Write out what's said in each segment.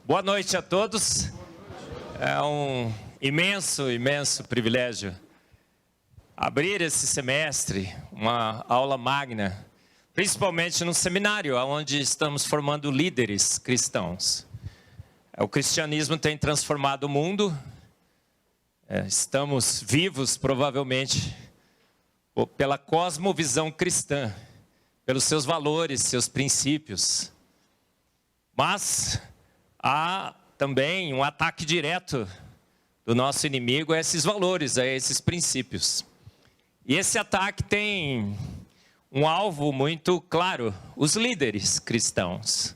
Boa noite a todos. É um imenso privilégio abrir esse semestre, uma aula magna, principalmente no seminário, onde estamos formando líderes cristãos. O cristianismo tem transformado o mundo, estamos vivos provavelmente pela cosmovisão cristã, pelos seus valores, seus princípios. Mas há também um ataque direto do nosso inimigo a esses valores, a esses princípios. E esse ataque tem um alvo muito claro: os líderes cristãos.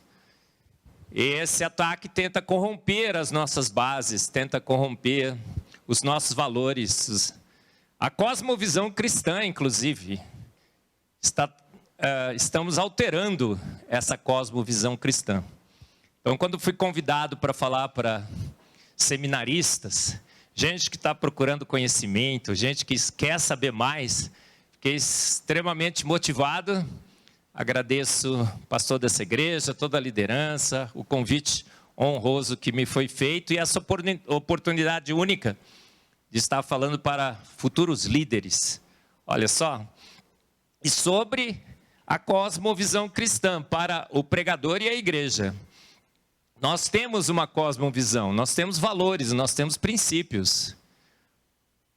E esse ataque tenta corromper as nossas bases, tenta corromper os nossos valores. A cosmovisão cristã, inclusive, estamos alterando essa cosmovisão cristã. Então, quando fui convidado para falar para seminaristas, gente que está procurando conhecimento, gente que quer saber mais, fiquei extremamente motivado. Agradeço o pastor dessa igreja, toda a liderança, o convite honroso que me foi feito e essa oportunidade única de estar falando para futuros líderes. Olha só, e sobre a cosmovisão cristã para o pregador e a igreja. Nós temos uma cosmovisão, nós temos valores, nós temos princípios.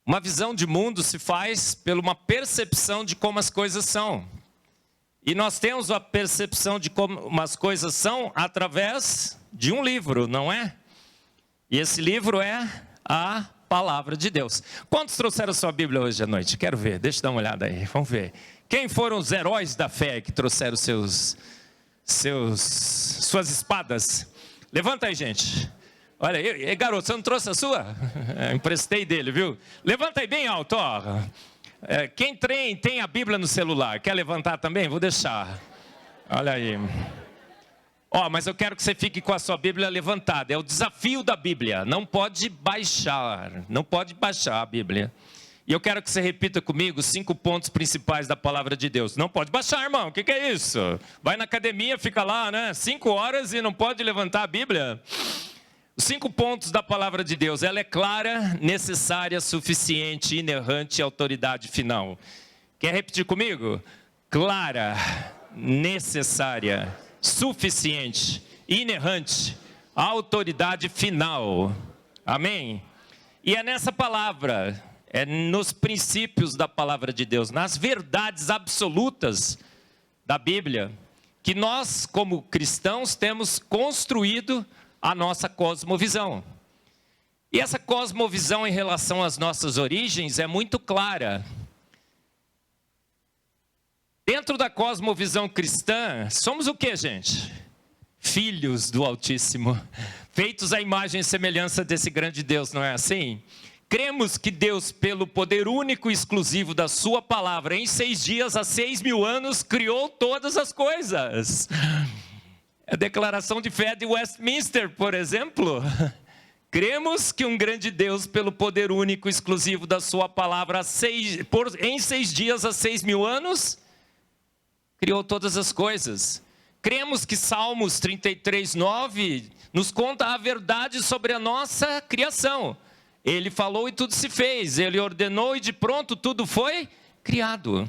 Uma visão de mundo se faz por uma percepção de como as coisas são. E nós temos a percepção de como as coisas são através de um livro, não é? E esse livro é a Palavra de Deus. Quantos trouxeram sua Bíblia hoje à noite? Quero ver, deixa eu dar uma olhada aí, vamos ver. Quem foram os heróis da fé que trouxeram suas espadas? Levanta aí, gente. Olha aí, garoto, você não trouxe a sua? Emprestei dele, viu? Levanta aí bem alto, ó. Quem tem a Bíblia no celular, quer levantar também? Vou deixar. Olha aí. Ó, mas eu quero que você fique com a sua Bíblia levantada. É o desafio da Bíblia. Não pode baixar a Bíblia. E eu quero que você repita comigo 5 pontos principais da palavra de Deus. Não pode baixar, irmão. O que é isso? Vai na academia, fica lá, né? 5 horas e não pode levantar a Bíblia? Os 5 pontos da palavra de Deus. Ela é clara, necessária, suficiente, inerrante e autoridade final. Quer repetir comigo? Clara, necessária, suficiente, inerrante, autoridade final. Amém? E é nessa palavra, é nos princípios da palavra de Deus, nas verdades absolutas da Bíblia, que nós, como cristãos, temos construído a nossa cosmovisão. E essa cosmovisão em relação às nossas origens é muito clara. Dentro da cosmovisão cristã, somos o que, gente? Filhos do Altíssimo, feitos à imagem e semelhança desse grande Deus, não é assim? Cremos que Deus, pelo poder único e exclusivo da sua palavra, em 6 dias, há 6.000 anos, criou todas as coisas. A declaração de fé de Westminster, por exemplo. Cremos que um grande Deus, pelo poder único e exclusivo da sua palavra, em 6 dias, há 6.000 anos, criou todas as coisas. Cremos que Salmos 33:9 nos conta a verdade sobre a nossa criação. Ele falou e tudo se fez. Ele ordenou e de pronto tudo foi criado.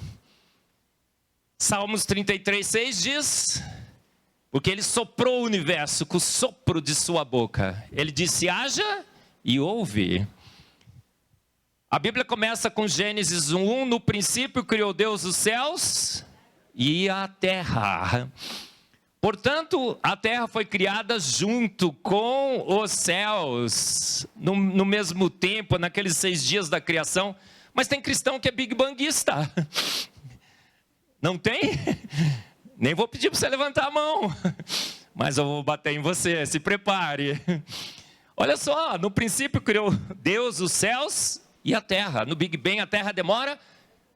Salmos 33:6 diz: porque ele soprou o universo com o sopro de sua boca. Ele disse: haja e houve. A Bíblia começa com Gênesis 1:1. No princípio criou Deus os céus e a terra. Portanto, a terra foi criada junto com os céus, no mesmo tempo, naqueles 6 dias da criação. Mas tem cristão que é big banguista. Não tem? Nem vou pedir para você levantar a mão, mas eu vou bater em você, se prepare. Olha só, no princípio criou Deus os céus e a terra. No Big Bang a terra demora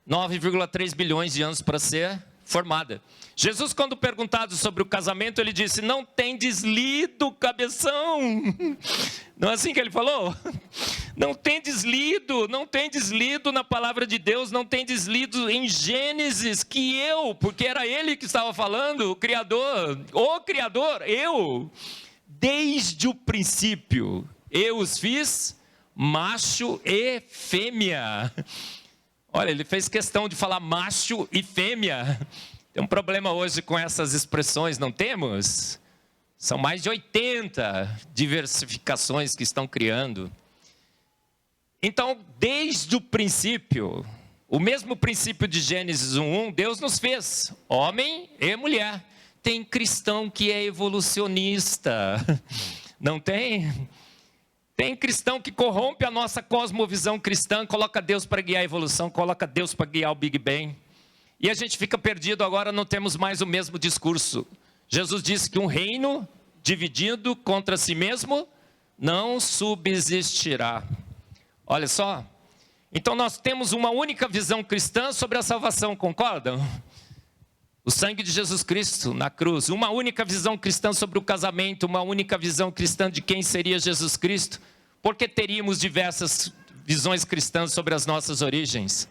9,3 bilhões de anos para ser formada. Jesus, quando perguntado sobre o casamento, ele disse: não tendes lido, cabeção? Não é assim que ele falou? Não tendes lido na palavra de Deus, não tendes lido em Gênesis, que eu, porque era ele que estava falando, o Criador, eu desde o princípio, eu os fiz macho e fêmea. Olha, ele fez questão de falar macho e fêmea. Tem um problema hoje com essas expressões, não temos? São mais de 80 diversificações que estão criando. Então, desde o princípio, o mesmo princípio de Gênesis 1:1, Deus nos fez homem e mulher. Tem cristão que é evolucionista, não tem? Tem cristão que corrompe a nossa cosmovisão cristã, coloca Deus para guiar a evolução, coloca Deus para guiar o Big Bang. E a gente fica perdido, agora não temos mais o mesmo discurso. Jesus disse que um reino dividido contra si mesmo não subsistirá. Olha só. Então nós temos uma única visão cristã sobre a salvação, concordam? O sangue de Jesus Cristo na cruz. Uma única visão cristã sobre o casamento, uma única visão cristã de quem seria Jesus Cristo. Porque teríamos diversas visões cristãs sobre as nossas origens.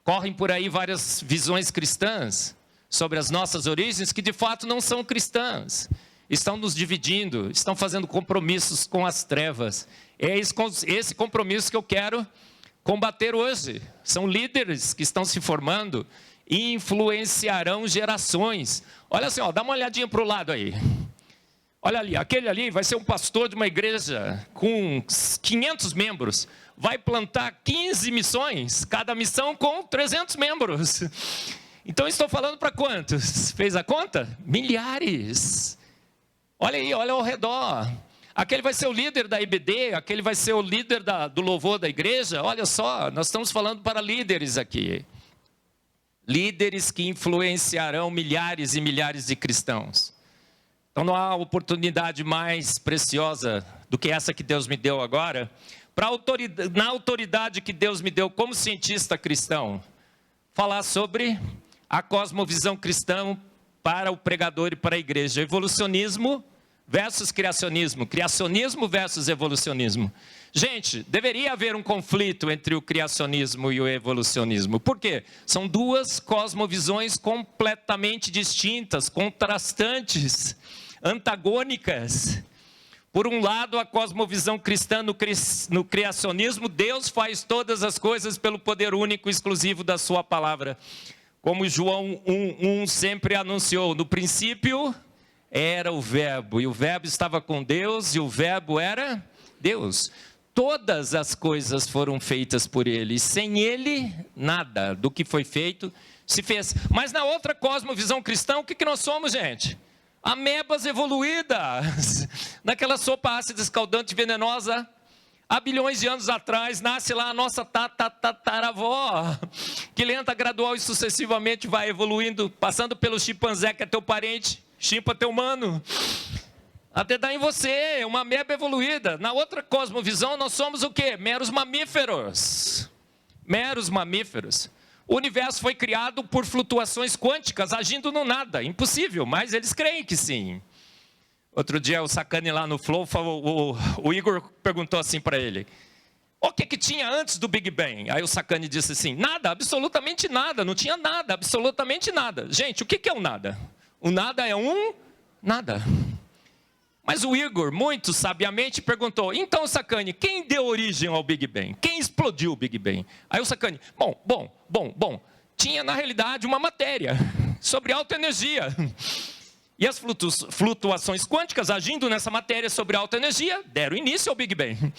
Correm por aí várias visões cristãs sobre as nossas origens que de fato não são cristãs. Estão nos dividindo, estão fazendo compromissos com as trevas. É esse compromisso que eu quero combater hoje. São líderes que estão se formando e influenciarão gerações. Olha assim, ó, dá uma olhadinha para o lado aí. Olha ali, aquele ali vai ser um pastor de uma igreja com 500 membros. Vai plantar 15 missões, cada missão com 300 membros. Então estou falando para quantos? Fez a conta? Milhares. Olha aí, olha ao redor. Aquele vai ser o líder da IBD, aquele vai ser o líder do louvor da igreja. Olha só, nós estamos falando para líderes aqui. Líderes que influenciarão milhares e milhares de cristãos. Então não há oportunidade mais preciosa do que essa que Deus me deu agora, na autoridade que Deus me deu como cientista cristão, falar sobre a cosmovisão cristã para o pregador e para a igreja. Evolucionismo versus criacionismo, criacionismo versus evolucionismo. Gente, deveria haver um conflito entre o criacionismo e o evolucionismo. Por quê? São duas cosmovisões completamente distintas, contrastantes, antagônicas. Por um lado, a cosmovisão cristã no criacionismo, Deus faz todas as coisas pelo poder único e exclusivo da sua palavra. Como João 1:1 sempre anunciou, no princípio era o verbo, e o verbo estava com Deus, e o verbo era Deus. Todas as coisas foram feitas por ele, e sem ele, nada do que foi feito se fez. Mas na outra cosmovisão cristã, o que nós somos, gente? Amebas evoluídas. Naquela sopa ácida, escaldante, venenosa, há bilhões de anos atrás, nasce lá a nossa tataravó, que lenta, gradual e sucessivamente vai evoluindo, passando pelo chimpanzé, que é teu parente, chimpa teu mano, até dar em você, uma ameba evoluída. Na outra cosmovisão, nós somos o quê? Meros mamíferos. Meros mamíferos. O universo foi criado por flutuações quânticas, agindo no nada. Impossível, mas eles creem que sim. Outro dia, o Sacani lá no Flow, o Igor perguntou assim para ele: o que tinha antes do Big Bang? Aí o Sacani disse assim: nada, absolutamente nada, não tinha nada, absolutamente nada. Gente, o que é o nada? O nada é um nada. Mas o Igor, muito sabiamente, perguntou: então, Sacani, quem deu origem ao Big Bang? Quem explodiu o Big Bang? Aí o Sacani: bom, tinha na realidade uma matéria sobre alta energia. E as flutuações quânticas agindo nessa matéria sobre alta energia deram início ao Big Bang.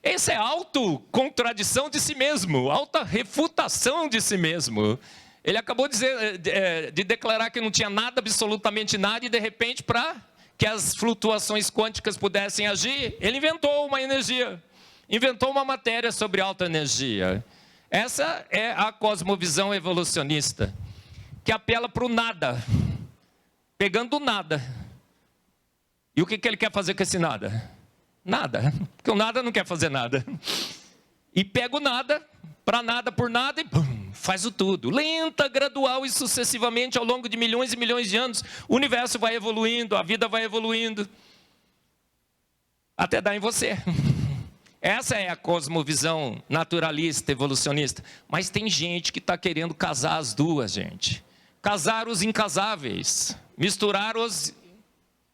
Essa é autocontradição de si mesmo, alta refutação de si mesmo. Ele acabou de declarar que não tinha nada, absolutamente nada, e de repente, para que as flutuações quânticas pudessem agir, ele inventou uma energia, inventou uma matéria sobre alta energia. Essa é a cosmovisão evolucionista, que apela para o nada, pegando o nada. E o que ele quer fazer com esse nada? Nada, porque o nada não quer fazer nada. E pega o nada, para nada por nada, e pum, faz o tudo. Lenta, gradual e sucessivamente, ao longo de milhões e milhões de anos, o universo vai evoluindo, a vida vai evoluindo, até dar em você. Essa é a cosmovisão naturalista, evolucionista. Mas tem gente que está querendo casar as duas, gente. Casar os incasáveis, misturar os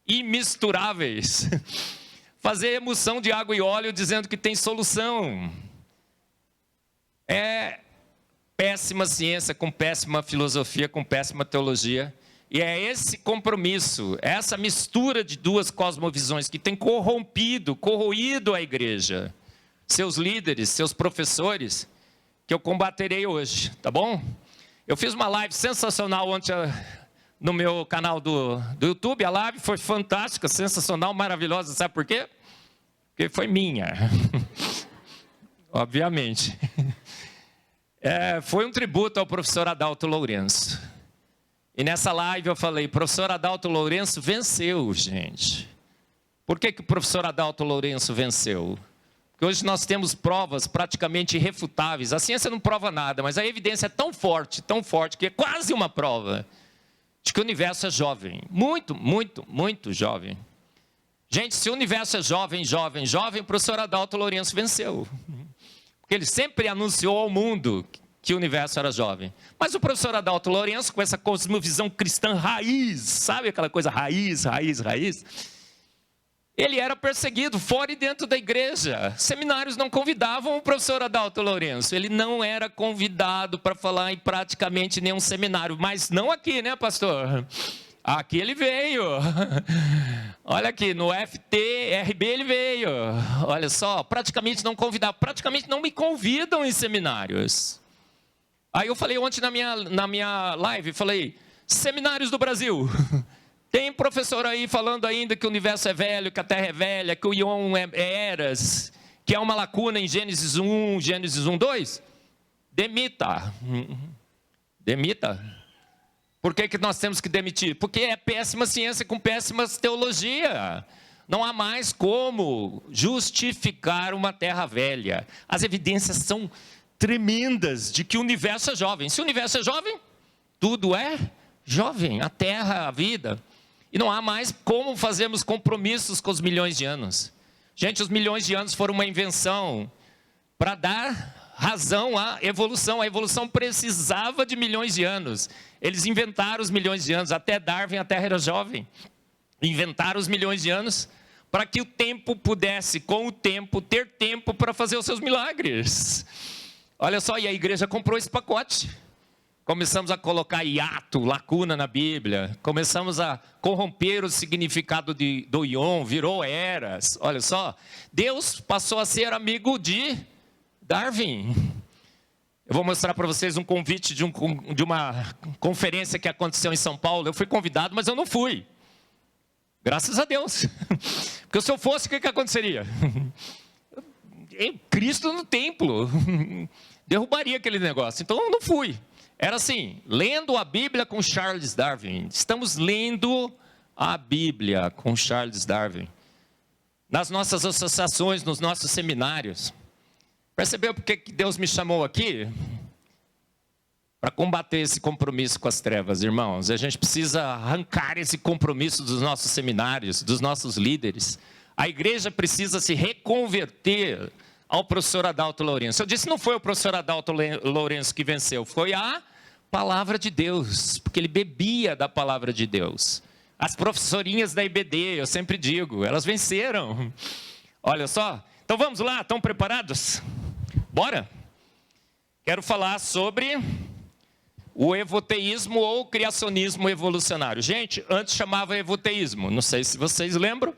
imisturáveis. Fazer emulsão de água e óleo dizendo que tem solução. É péssima ciência, com péssima filosofia, com péssima teologia. E é esse compromisso, essa mistura de duas cosmovisões que tem corroído a igreja, seus líderes, seus professores, que eu combaterei hoje, tá bom? Eu fiz uma live sensacional ontem no meu canal do YouTube. A live foi fantástica, sensacional, maravilhosa. Sabe por quê? Porque foi minha. Obviamente. Foi um tributo ao professor Adalto Lourenço. E nessa live eu falei, professor Adalto Lourenço venceu, gente. Por que o professor Adalto Lourenço venceu? Porque hoje nós temos provas praticamente irrefutáveis. A ciência não prova nada, mas a evidência é tão forte, que é quase uma prova de que o universo é jovem. Muito, muito, muito jovem. Gente, se o universo é jovem, o professor Adalto Lourenço venceu. Porque ele sempre anunciou ao mundo que o universo era jovem. Mas o professor Adalto Lourenço, com essa cosmovisão cristã raiz, sabe aquela coisa raiz, ele era perseguido fora e dentro da igreja. Seminários não convidavam o professor Adalto Lourenço. Ele não era convidado para falar em praticamente nenhum seminário. Mas não aqui, né, pastor? Aqui ele veio. Olha aqui, no FTRB ele veio. Olha só, praticamente não convidava. Praticamente não me convidam em seminários. Aí eu falei ontem na minha live, falei, seminários do Brasil. Tem professor aí falando ainda que o universo é velho, que a Terra é velha, que o íon é eras, que há uma lacuna em Gênesis 1, Gênesis 1, 2? Demita. Por que nós temos que demitir? Porque é péssima ciência com péssima teologia. Não há mais como justificar uma terra velha. As evidências são tremendas de que o universo é jovem. Se o universo é jovem, tudo é jovem. A terra, a vida. E não há mais como fazermos compromissos com os milhões de anos. Gente, os milhões de anos foram uma invenção para dar razão à evolução. A evolução precisava de milhões de anos. Eles inventaram os milhões de anos. Até Darwin, a Terra era jovem. Inventaram os milhões de anos para que o tempo pudesse, com o tempo, ter tempo para fazer os seus milagres. Olha só, e a igreja comprou esse pacote. Começamos a colocar hiato, lacuna na Bíblia. Começamos a corromper o significado do íon, virou eras. Olha só, Deus passou a ser amigo de Darwin. Eu vou mostrar para vocês um convite de uma conferência que aconteceu em São Paulo. Eu fui convidado, mas eu não fui. Graças a Deus. Porque se eu fosse, o que aconteceria? Cristo no templo. Derrubaria aquele negócio. Então eu não fui. Era assim, lendo a Bíblia com Charles Darwin. Estamos lendo a Bíblia com Charles Darwin. Nas nossas associações, nos nossos seminários. Percebeu porque que Deus me chamou aqui? Para combater esse compromisso com as trevas, irmãos. A gente precisa arrancar esse compromisso dos nossos seminários, dos nossos líderes. A igreja precisa se reconverter ao professor Adalto Lourenço. Eu disse, não foi o professor Adalto Lourenço que venceu, foi a palavra de Deus, porque ele bebia da palavra de Deus. As professorinhas da IBD, eu sempre digo, elas venceram. Olha só, então vamos lá, estão preparados? Bora? Quero falar sobre o evoteísmo ou criacionismo evolucionário. Gente, antes chamava evoteísmo, não sei se vocês lembram,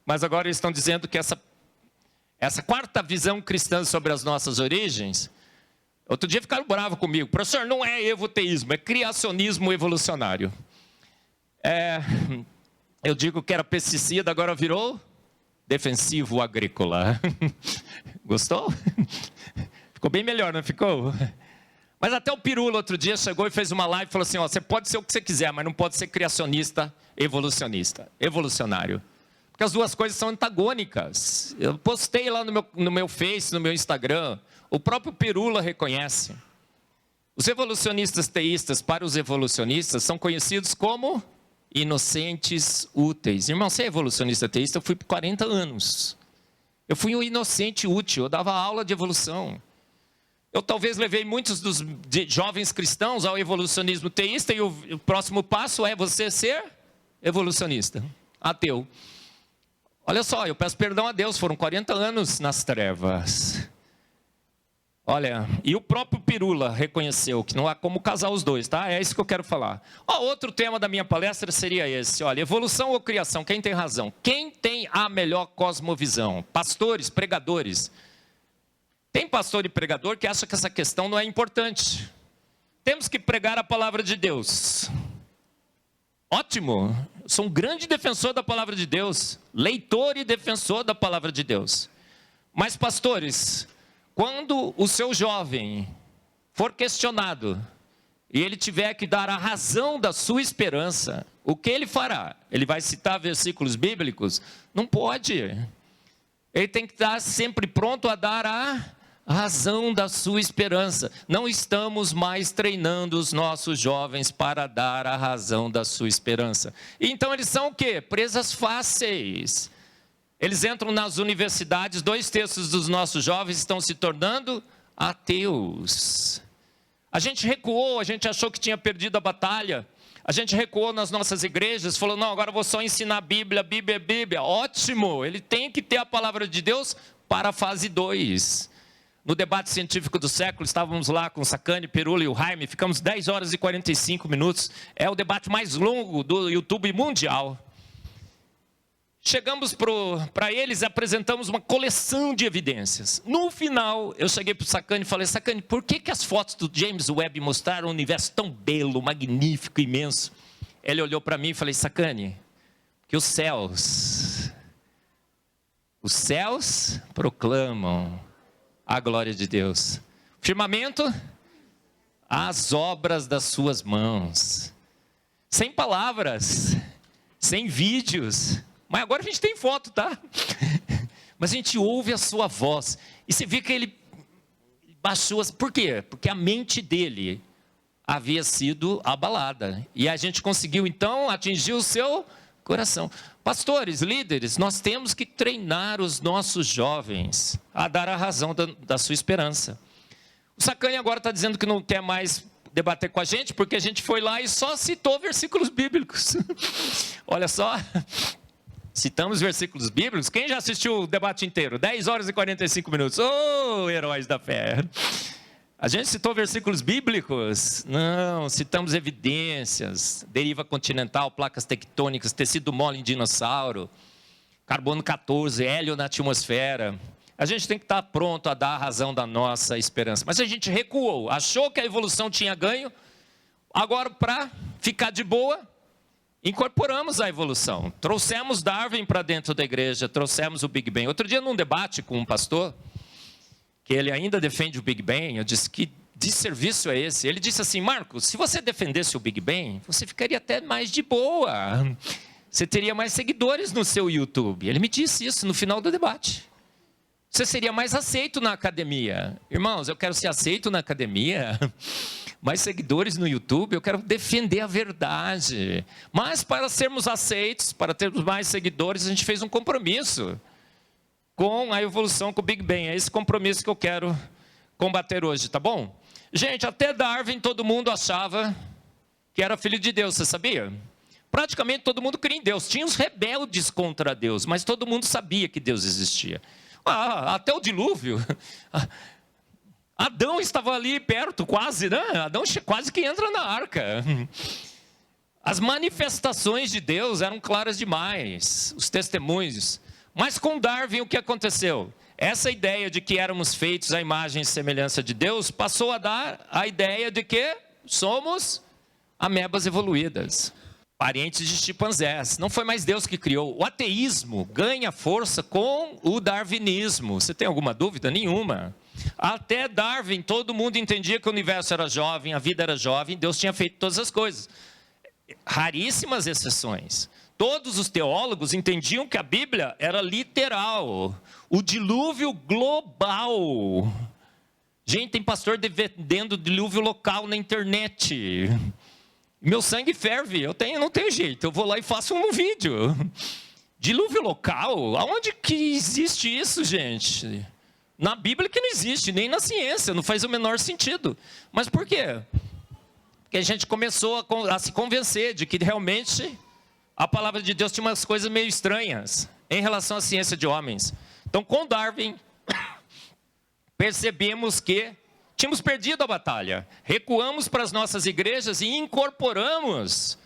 mas agora eles estão dizendo que essa quarta visão cristã sobre as nossas origens, outro dia ficaram bravos comigo. Professor, não é evoteísmo, é criacionismo evolucionário. Eu digo que era pesticida, agora virou defensivo agrícola. Gostou? Ficou bem melhor, não ficou? Mas até o Pirula outro dia chegou e fez uma live e falou assim, ó, você pode ser o que você quiser, mas não pode ser criacionista evolucionário. Porque as duas coisas são antagônicas. Eu postei lá no meu Face, no meu Instagram. O próprio Pirula reconhece. Os evolucionistas teístas, para os evolucionistas, são conhecidos como inocentes úteis. Irmão, você é evolucionista teísta? Eu fui por 40 anos. Eu fui um inocente útil, eu dava aula de evolução. Eu talvez levei muitos dos jovens cristãos ao evolucionismo teísta e o próximo passo é você ser evolucionista. ateu. Olha só, eu peço perdão a Deus, foram 40 anos nas trevas. Olha, e o próprio Pirula reconheceu que não há como casar os dois, tá? É isso que eu quero falar. Outro tema da minha palestra seria esse, olha, evolução ou criação, quem tem razão? Quem tem a melhor cosmovisão? Pastores, pregadores. Tem pastor e pregador que acha que essa questão não é importante. Temos que pregar a palavra de Deus. Ótimo, eu sou um grande defensor da palavra de Deus, leitor e defensor da palavra de Deus. Mas pastores, quando o seu jovem for questionado e ele tiver que dar a razão da sua esperança, o que ele fará? Ele vai citar versículos bíblicos? Não pode. Ele tem que estar sempre pronto a dar a razão da sua esperança. Não estamos mais treinando os nossos jovens para dar a razão da sua esperança. Então eles são o quê? Presas fáceis. Eles entram nas universidades, 2/3 dos nossos jovens estão se tornando ateus. A gente recuou, a gente achou que tinha perdido a batalha. A gente recuou nas nossas igrejas, falou, não, agora eu vou só ensinar a Bíblia, Bíblia, Bíblia. Ótimo, ele tem que ter a palavra de Deus para a fase 2. No debate científico do século, estávamos lá com o Sacani, Pirula e o Jaime, ficamos 10 horas e 45 minutos. É o debate mais longo do YouTube mundial. Chegamos para eles e apresentamos uma coleção de evidências. No final, eu cheguei para o Sacani e falei, Sacani, por que as fotos do James Webb mostraram um universo tão belo, magnífico, imenso? Ele olhou para mim e falei, Sacani, que os céus proclamam a glória de Deus. O firmamento, as obras das suas mãos. Sem palavras, sem vídeos. Mas agora a gente tem foto, tá? Mas a gente ouve a sua voz. E você vê que ele baixou. Por quê? Porque a mente dele havia sido abalada. E a gente conseguiu, então, atingir o seu coração. Pastores, líderes, nós temos que treinar os nossos jovens a dar a razão da sua esperança. O Sacani agora está dizendo que não quer mais debater com a gente, porque a gente foi lá e só citou versículos bíblicos. Olha só... Citamos versículos bíblicos. Quem já assistiu o debate inteiro? 10 horas e 45 minutos. Oh, heróis da fé. A gente citou versículos bíblicos? Não, citamos evidências. Deriva continental, placas tectônicas, tecido mole em dinossauro, carbono 14, hélio na atmosfera. A gente tem que estar pronto a dar a razão da nossa esperança. Mas a gente recuou, achou que a evolução tinha ganho. Agora, para ficar de boa, incorporamos a evolução, trouxemos Darwin para dentro da igreja, trouxemos o Big Bang. Outro dia, num debate com um pastor, que ele ainda defende o Big Bang, eu disse, que desserviço é esse? Ele disse assim, Marcos, se você defendesse o Big Bang, você ficaria até mais de boa, você teria mais seguidores no seu YouTube. Ele me disse isso no final do debate. Você seria mais aceito na academia. Irmãos, eu quero ser aceito na academia, mais seguidores no YouTube, eu quero defender a verdade. Mas para sermos aceitos, para termos mais seguidores, a gente fez um compromisso com a evolução, com o Big Bang. É esse compromisso que eu quero combater hoje, tá bom? Gente, até Darwin todo mundo achava que era filho de Deus, você sabia? Praticamente todo mundo cria em Deus. Tinha os rebeldes contra Deus, mas todo mundo sabia que Deus existia. Até o dilúvio. Adão estava ali perto, quase, né? Adão quase que entra na arca. As manifestações de Deus eram claras demais, os testemunhos. Mas com Darwin, o que aconteceu? Essa ideia de que éramos feitos à imagem e semelhança de Deus passou a dar a ideia de que somos amebas evoluídas, parentes de chimpanzés. Não foi mais Deus que criou. O ateísmo ganha força com o darwinismo. Você tem alguma dúvida? Nenhuma. Até Darwin, todo mundo entendia que o universo era jovem, a vida era jovem, Deus tinha feito todas as coisas. Raríssimas exceções. Todos os teólogos entendiam que a Bíblia era literal. O dilúvio global. Gente, tem pastor defendendo dilúvio local na internet. Meu sangue ferve, não tenho jeito, eu vou lá e faço um vídeo. Dilúvio local? Aonde que existe isso, gente? Na Bíblia que não existe, nem na ciência, não faz o menor sentido. Mas por quê? Porque a gente começou a se convencer de que realmente a palavra de Deus tinha umas coisas meio estranhas em relação à ciência de homens. Então, com Darwin, percebemos que tínhamos perdido a batalha. Recuamos para as nossas igrejas e incorporamos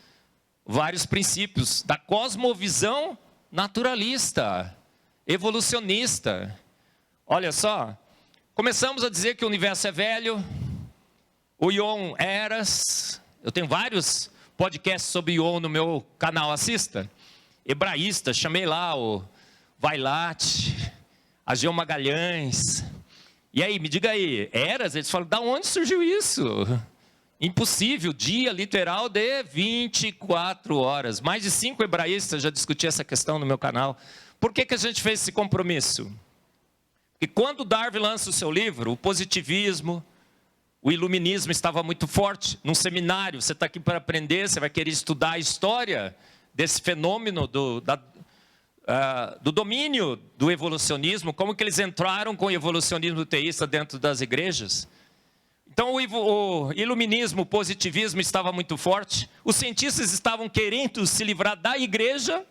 vários princípios da cosmovisão naturalista, evolucionista. Olha só, começamos a dizer que o universo é velho, o Ion Eras. Eu tenho vários podcasts sobre Ion no meu canal, assista. Hebraísta, chamei lá o Vailat, Ageu Magalhães. E aí, me diga aí, Eras? Eles falam, da onde surgiu isso? Impossível, dia literal de 24 horas. Mais de 5 hebraístas já discutiram essa questão no meu canal. Por que a gente fez esse compromisso? Porque quando Darwin lança o seu livro, o positivismo, o iluminismo estava muito forte. Num seminário, você está aqui para aprender, você vai querer estudar a história desse fenômeno do domínio do evolucionismo, como que eles entraram com o evolucionismo teísta dentro das igrejas. Então o iluminismo, o positivismo estava muito forte. Os cientistas estavam querendo se livrar da igreja.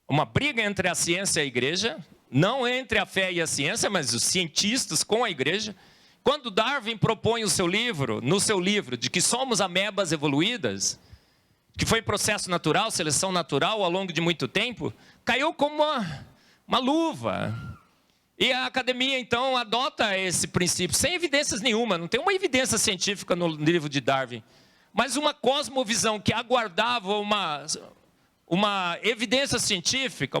Uma briga entre a ciência e a igreja. Não entre a fé e a ciência, mas os cientistas com a igreja. Quando Darwin propõe no seu livro, de que somos amebas evoluídas, que foi processo natural, seleção natural ao longo de muito tempo, caiu como uma luva. E a academia, então, adota esse princípio, sem evidências nenhuma, não tem uma evidência científica no livro de Darwin, mas uma cosmovisão que aguardava uma evidência científica,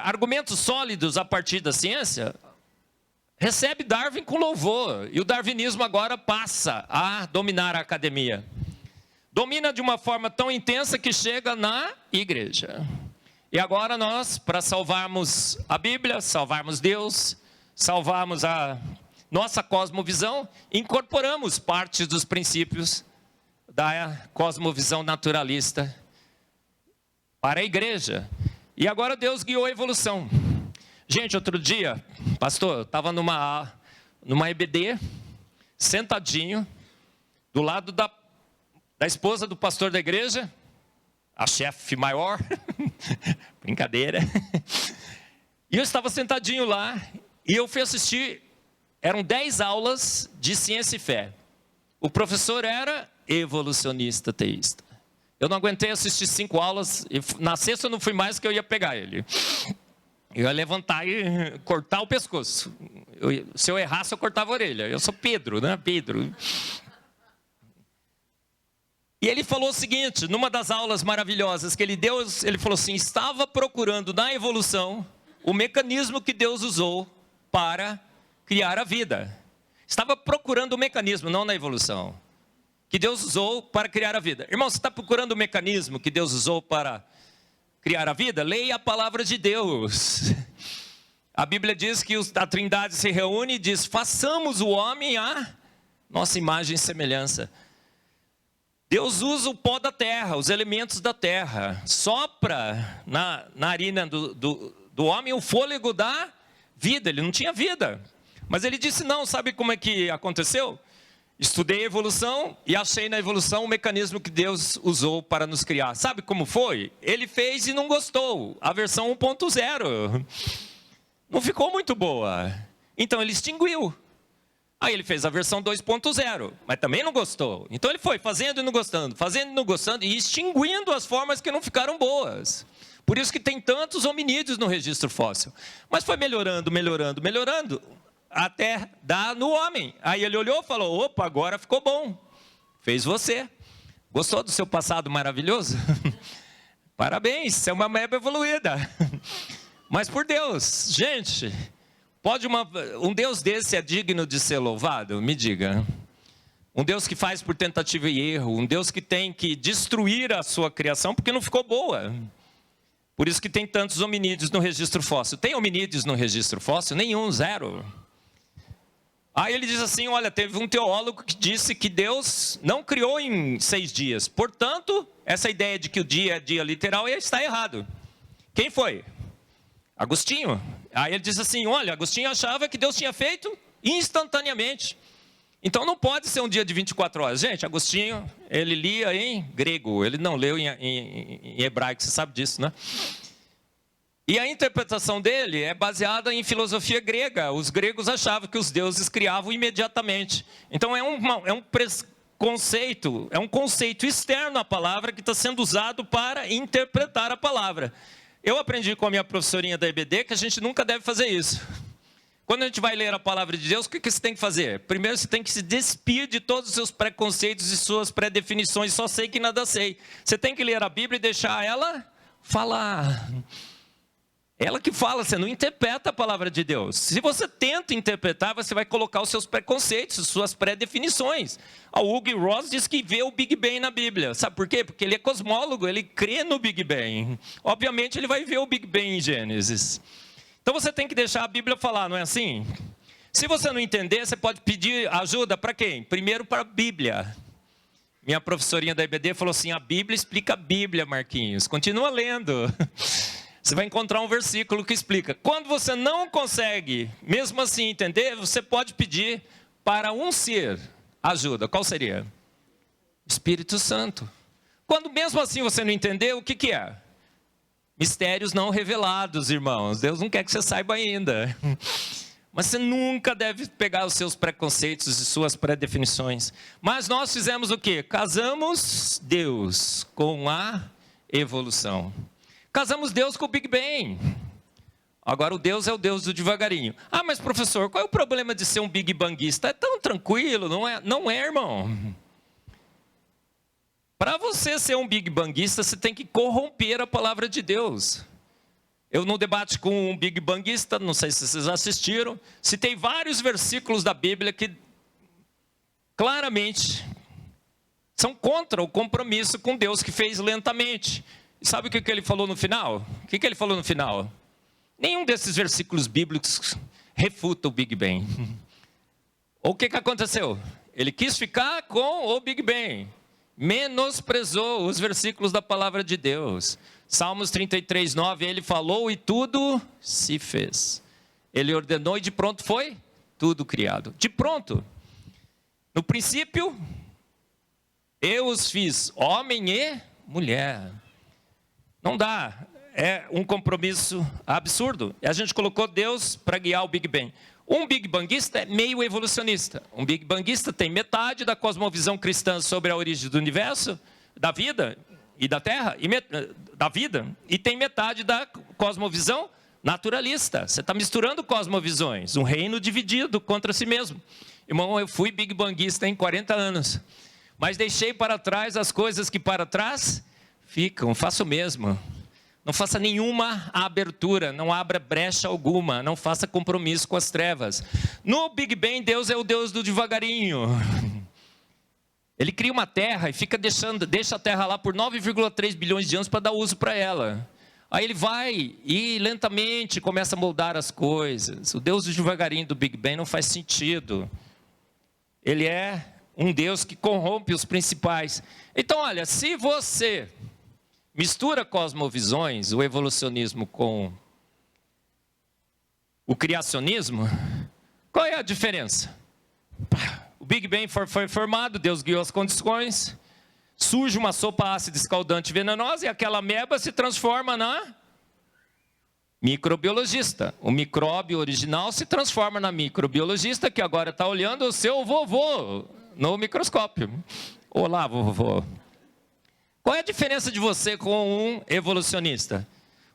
argumentos sólidos a partir da ciência, recebe Darwin com louvor. E o darwinismo agora passa a dominar a academia. Domina de uma forma tão intensa que chega na igreja. E agora nós, para salvarmos a Bíblia, salvarmos Deus, salvarmos a nossa cosmovisão, incorporamos parte dos princípios da cosmovisão naturalista para a igreja. E agora Deus guiou a evolução. Gente, outro dia, pastor, eu estava numa EBD, sentadinho, do lado da esposa do pastor da igreja, a chefe maior, brincadeira. E eu estava sentadinho lá, e eu fui assistir, eram 10 aulas de ciência e fé. O professor era evolucionista teísta. Eu não aguentei assistir 5 aulas, e na sexta eu não fui mais, que eu ia pegar ele. Eu ia levantar e cortar o pescoço. Se eu errasse, eu cortava a orelha. Eu sou Pedro, né? Pedro. E ele falou o seguinte, numa das aulas maravilhosas que ele deu, ele falou assim, estava procurando na evolução o mecanismo que Deus usou para criar a vida. Estava procurando o mecanismo, não na evolução, que Deus usou para criar a vida. Irmão, você está procurando o mecanismo que Deus usou para criar a vida? Leia a palavra de Deus. A Bíblia diz que a Trindade se reúne e diz, façamos o homem a nossa imagem e semelhança. Deus usa o pó da terra, os elementos da terra, sopra na narina do homem o fôlego da vida. Ele não tinha vida, mas ele disse não. Sabe como é que aconteceu? Estudei a evolução e achei na evolução o mecanismo que Deus usou para nos criar. Sabe como foi? Ele fez e não gostou. A versão 1.0 não ficou muito boa. Então ele extinguiu. Aí ele fez a versão 2.0, mas também não gostou. Então ele foi fazendo e não gostando e extinguindo as formas que não ficaram boas. Por isso que tem tantos hominídeos no registro fóssil. Mas foi melhorando, até dar no homem. Aí ele olhou e falou, opa, agora ficou bom. Fez você. Gostou do seu passado maravilhoso? Parabéns, você é uma ameba evoluída. Mas por Deus, gente, pode um Deus desse é digno de ser louvado? Me diga. Um Deus que faz por tentativa e erro, um Deus que tem que destruir a sua criação porque não ficou boa. Por isso que tem tantos hominídeos no registro fóssil. Tem hominídeos no registro fóssil? Nenhum, zero. Aí ele diz assim, olha, teve um teólogo que disse que Deus não criou em 6 dias. Portanto, essa ideia de que o dia é dia literal está errado. Quem foi? Agostinho. Aí ele diz assim, olha, Agostinho achava que Deus tinha feito instantaneamente. Então não pode ser um dia de 24 horas. Gente, Agostinho, ele lia em grego, ele não leu em hebraico, você sabe disso, né? E a interpretação dele é baseada em filosofia grega. Os gregos achavam que os deuses criavam imediatamente. Então é um conceito externo à palavra que está sendo usado para interpretar a palavra. Eu aprendi com a minha professorinha da EBD que a gente nunca deve fazer isso. Quando a gente vai ler a palavra de Deus, o que você tem que fazer? Primeiro você tem que se despir de todos os seus preconceitos e suas pré-definições. Só sei que nada sei. Você tem que ler a Bíblia e deixar ela falar. Ela que fala, você não interpreta a palavra de Deus. Se você tenta interpretar, você vai colocar os seus preconceitos, suas pré-definições. O Hugo Ross diz que vê o Big Bang na Bíblia. Sabe por quê? Porque ele é cosmólogo, ele crê no Big Bang. Obviamente ele vai ver o Big Bang em Gênesis. Então você tem que deixar a Bíblia falar, não é assim? Se você não entender, você pode pedir ajuda para quem? Primeiro para a Bíblia. Minha professorinha da EBD falou assim, a Bíblia explica a Bíblia, Marquinhos. Continua lendo. Você vai encontrar um versículo que explica. Quando você não consegue, mesmo assim, entender, você pode pedir para um ser ajuda. Qual seria? Espírito Santo. Quando mesmo assim você não entender, o que é? Mistérios não revelados, irmãos. Deus não quer que você saiba ainda. Mas você nunca deve pegar os seus preconceitos e suas pré-definições. Mas nós fizemos o quê? Casamos Deus com a evolução. Casamos Deus com o Big Bang. Agora o Deus é o Deus do devagarinho. Ah, mas professor, qual é o problema de ser um Big Bangista? É tão tranquilo, não é? Não é, irmão. Para você ser um Big Bangista, você tem que corromper a palavra de Deus. Eu, no debate com um Big Bangista, não sei se vocês assistiram, citei vários versículos da Bíblia que claramente são contra o compromisso com Deus que fez lentamente. E sabe o que ele falou no final? O que ele falou no final? Nenhum desses versículos bíblicos refuta o Big Bang. Ou o que aconteceu? Ele quis ficar com o Big Bang. Menosprezou os versículos da palavra de Deus. Salmos 33, 9, ele falou e tudo se fez. Ele ordenou e de pronto foi tudo criado. De pronto. No princípio, eu os fiz homem e mulher. Não dá, é um compromisso absurdo. A gente colocou Deus para guiar o Big Bang. Um Big Bangista é meio evolucionista. Um Big Bangista tem metade da cosmovisão cristã sobre a origem do universo, da vida e da Terra, da vida, e tem metade da cosmovisão naturalista. Você está misturando cosmovisões, um reino dividido contra si mesmo. Irmão, eu fui Big Bangista em 40 anos, mas deixei para trás as coisas que para trás ficam, faça o mesmo. Não faça nenhuma abertura, não abra brecha alguma, não faça compromisso com as trevas. No Big Bang, Deus é o Deus do devagarinho. Ele cria uma terra e deixa a terra lá por 9,3 bilhões de anos para dar uso para ela. Aí ele vai e lentamente começa a moldar as coisas. O Deus do devagarinho do Big Bang não faz sentido. Ele é um Deus que corrompe os principais. Então, olha, se você mistura cosmovisões, o evolucionismo com o criacionismo, qual é a diferença? O Big Bang foi formado, Deus guiou as condições, surge uma sopa ácida escaldante e venenosa e aquela ameba se transforma na microbiologista. O micróbio original se transforma na microbiologista que agora está olhando o seu vovô no microscópio. Olá, vovô. Qual é a diferença de você com um evolucionista?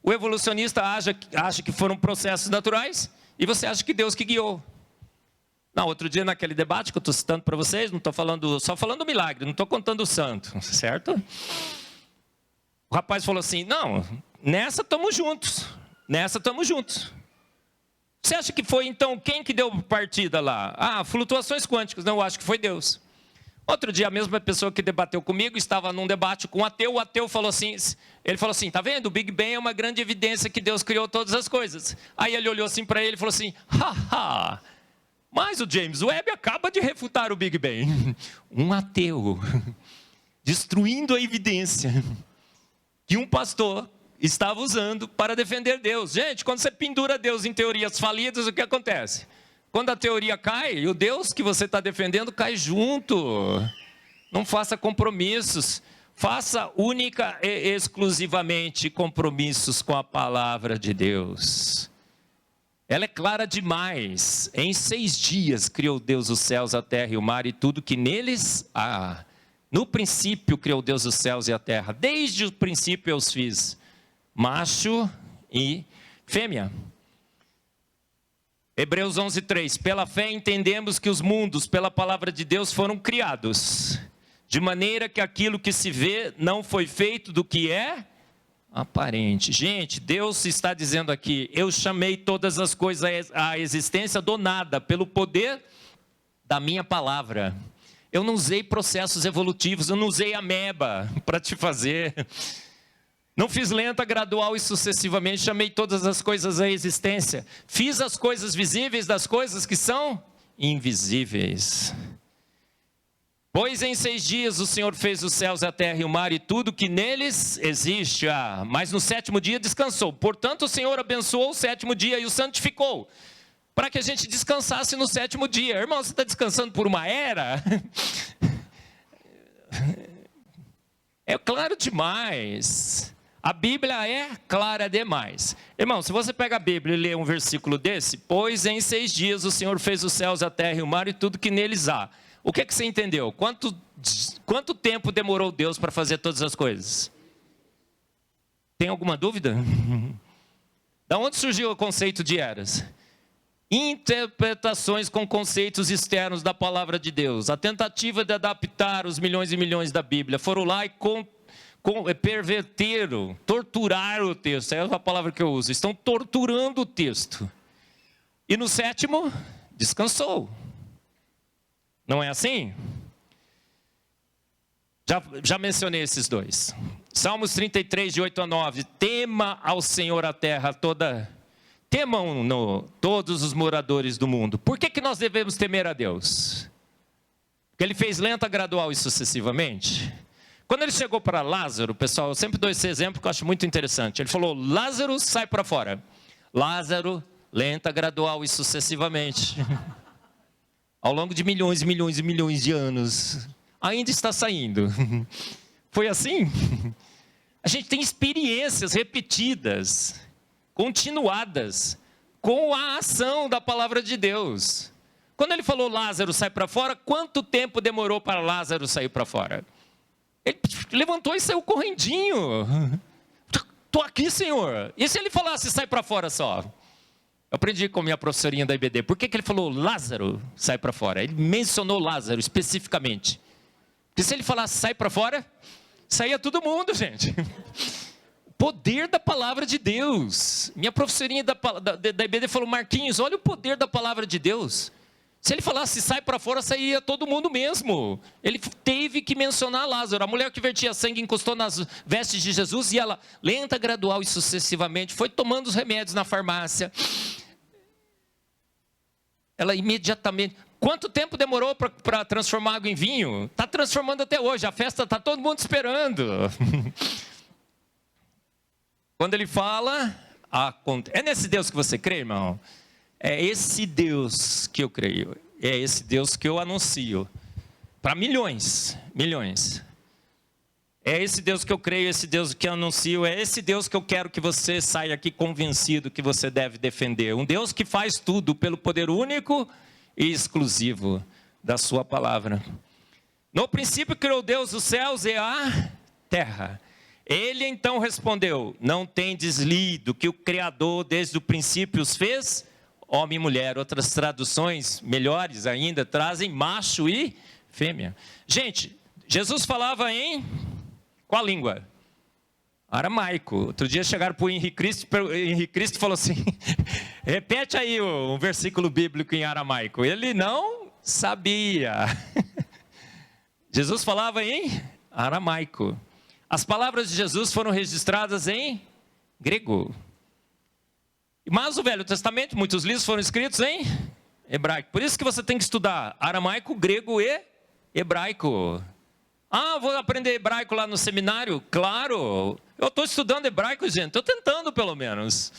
O evolucionista acha que foram processos naturais e você acha que Deus que guiou. Não, outro dia naquele debate que eu estou citando para vocês, não estou falando, só falando do milagre, não estou contando o santo, certo? O rapaz falou assim, não, nessa estamos juntos, Você acha que foi então, quem que deu partida lá? Ah, flutuações quânticas, não, eu acho que foi Deus. Outro dia, a mesma pessoa que debateu comigo, estava num debate com um ateu, o ateu falou assim, tá vendo? O Big Bang é uma grande evidência que Deus criou todas as coisas. Aí ele olhou assim para ele e falou assim, haha, mas o James Webb acaba de refutar o Big Bang. Um ateu, destruindo a evidência que um pastor estava usando para defender Deus. Gente, quando você pendura Deus em teorias falidas, o que acontece? Quando a teoria cai, o Deus que você está defendendo cai junto. Não faça compromissos. Faça única e exclusivamente compromissos com a palavra de Deus. Ela é clara demais. Em 6 dias criou Deus os céus, a terra e o mar e tudo que neles há. No princípio criou Deus os céus e a terra. Desde o princípio eu os fiz, macho e fêmea. Hebreus 11:3. Pela fé entendemos que os mundos, pela palavra de Deus, foram criados, de maneira que aquilo que se vê não foi feito do que é aparente. Gente, Deus está dizendo aqui: eu chamei todas as coisas à existência do nada, pelo poder da minha palavra. Eu não usei processos evolutivos, eu não usei ameba para te fazer. Não fiz lenta, gradual e sucessivamente, chamei todas as coisas à existência. Fiz as coisas visíveis das coisas que são invisíveis. Pois em 6 dias o Senhor fez os céus, a terra e o mar e tudo que neles existe. Mas no 7º dia descansou. Portanto o Senhor abençoou o 7º dia e o santificou, para que a gente descansasse no 7º dia. Irmão, você está descansando por uma era? É claro demais. A Bíblia é clara demais. Irmão, se você pega a Bíblia e lê um versículo desse: pois em 6 dias o Senhor fez os céus, a terra e o mar e tudo que neles há. O que é que você entendeu? Quanto tempo demorou Deus para fazer todas as coisas? Tem alguma dúvida? Da onde surgiu o conceito de eras? Interpretações com conceitos externos da palavra de Deus. A tentativa de adaptar os milhões e milhões da Bíblia. Foram lá e perverteram, torturaram o texto. É a palavra que eu uso. Estão torturando o texto. E no 7º, descansou. Não é assim? Já mencionei esses dois. Salmos 33, de 8 a 9. Tema ao Senhor a terra toda. Temam-no todos os moradores do mundo. Por que nós devemos temer a Deus? Porque Ele fez lenta, gradual e sucessivamente. Quando Ele chegou para Lázaro, pessoal, eu sempre dou esse exemplo que eu acho muito interessante. Ele falou: Lázaro, sai para fora. Lázaro, lenta, gradual e sucessivamente. Ao longo de milhões e milhões e milhões de anos, ainda está saindo. Foi assim? A gente tem experiências repetidas, continuadas, com a ação da palavra de Deus. Quando Ele falou: Lázaro, sai para fora, quanto tempo demorou para Lázaro sair para fora? Ele levantou e saiu correndinho. Estou aqui, Senhor. E se Ele falasse: sai para fora só? Eu aprendi com a minha professorinha da IBD. Por que Ele falou: Lázaro, sai para fora? Ele mencionou Lázaro especificamente. Porque se Ele falasse: sai para fora, saía todo mundo, gente. Poder da palavra de Deus. Minha professorinha da IBD falou: Marquinhos, olha o poder da palavra de Deus. Se Ele falasse: sai para fora, saía todo mundo mesmo. Ele teve que mencionar Lázaro. A mulher que vertia sangue encostou nas vestes de Jesus e ela, lenta, gradual e sucessivamente, foi tomando os remédios na farmácia. Ela imediatamente... Quanto tempo demorou para transformar água em vinho? Está transformando até hoje. A festa está todo mundo esperando. Quando Ele fala... É nesse Deus que você crê, irmão? É esse Deus que eu creio. É esse Deus que eu anuncio. Para milhões. É esse Deus que eu creio, esse Deus que eu anuncio. É esse Deus que eu quero que você saia aqui convencido que você deve defender. Um Deus que faz tudo pelo poder único e exclusivo da sua palavra. No princípio criou Deus os céus e a terra. Ele então respondeu: não tendes lido que o Criador desde o princípio os fez homem e mulher. Outras traduções melhores ainda trazem macho e fêmea. Gente, Jesus falava em qual língua? Aramaico. Outro dia chegaram para o Henrique Cristo falou assim: repete aí um versículo bíblico em aramaico. Ele não sabia. Jesus falava em aramaico. As palavras de Jesus foram registradas em grego. Mas o Velho Testamento, muitos livros foram escritos em hebraico. Por isso que você tem que estudar aramaico, grego e hebraico. Vou aprender hebraico lá no seminário? Claro, eu estou estudando hebraico, gente. Estou tentando, pelo menos.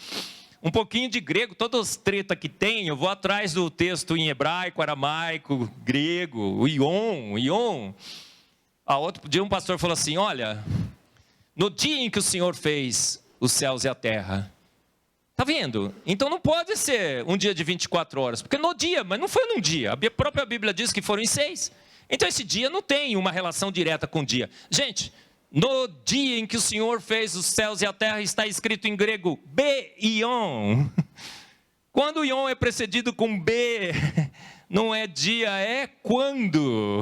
um pouquinho de grego, todas as tretas que tem, eu vou atrás do texto em hebraico, aramaico, grego, o ion. Outro dia um pastor falou assim, olha, no dia em que o Senhor fez os céus e a terra, tá vendo? Então não pode ser um dia de 24 horas, porque no dia, mas não foi num dia, a própria Bíblia diz que foram em 6, então esse dia não tem uma relação direta com o dia. Gente, no dia em que o Senhor fez os céus e a terra, está escrito em grego, Be-ion. Quando o ion é precedido com B, não é dia, é quando.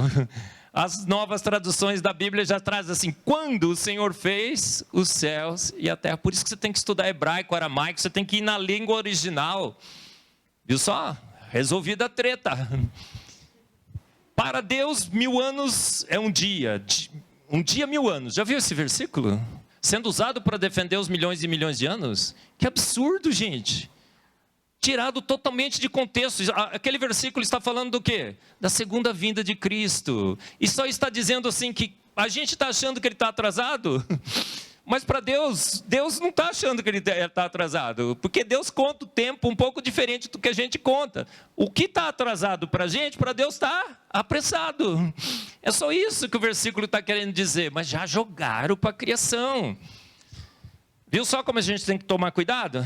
As novas traduções da Bíblia já trazem assim, quando o Senhor fez os céus e a terra. Por isso que você tem que estudar hebraico, aramaico, você tem que ir na língua original. Viu só? Resolvida a treta. Para Deus, 1000 anos é um dia. Um dia, 1000 anos. Já viu esse versículo? Sendo usado para defender os milhões e milhões de anos? Que absurdo, gente. Tirado totalmente de contexto. Aquele versículo está falando do quê? Da segunda vinda de Cristo. E só está dizendo assim que a gente está achando que ele está atrasado. Mas para Deus, Deus não está achando que ele está atrasado. Porque Deus conta o tempo um pouco diferente do que a gente conta. O que está atrasado para a gente, para Deus está apressado. É só isso que o versículo está querendo dizer. Mas já jogaram para a criação. Viu só como a gente tem que tomar cuidado?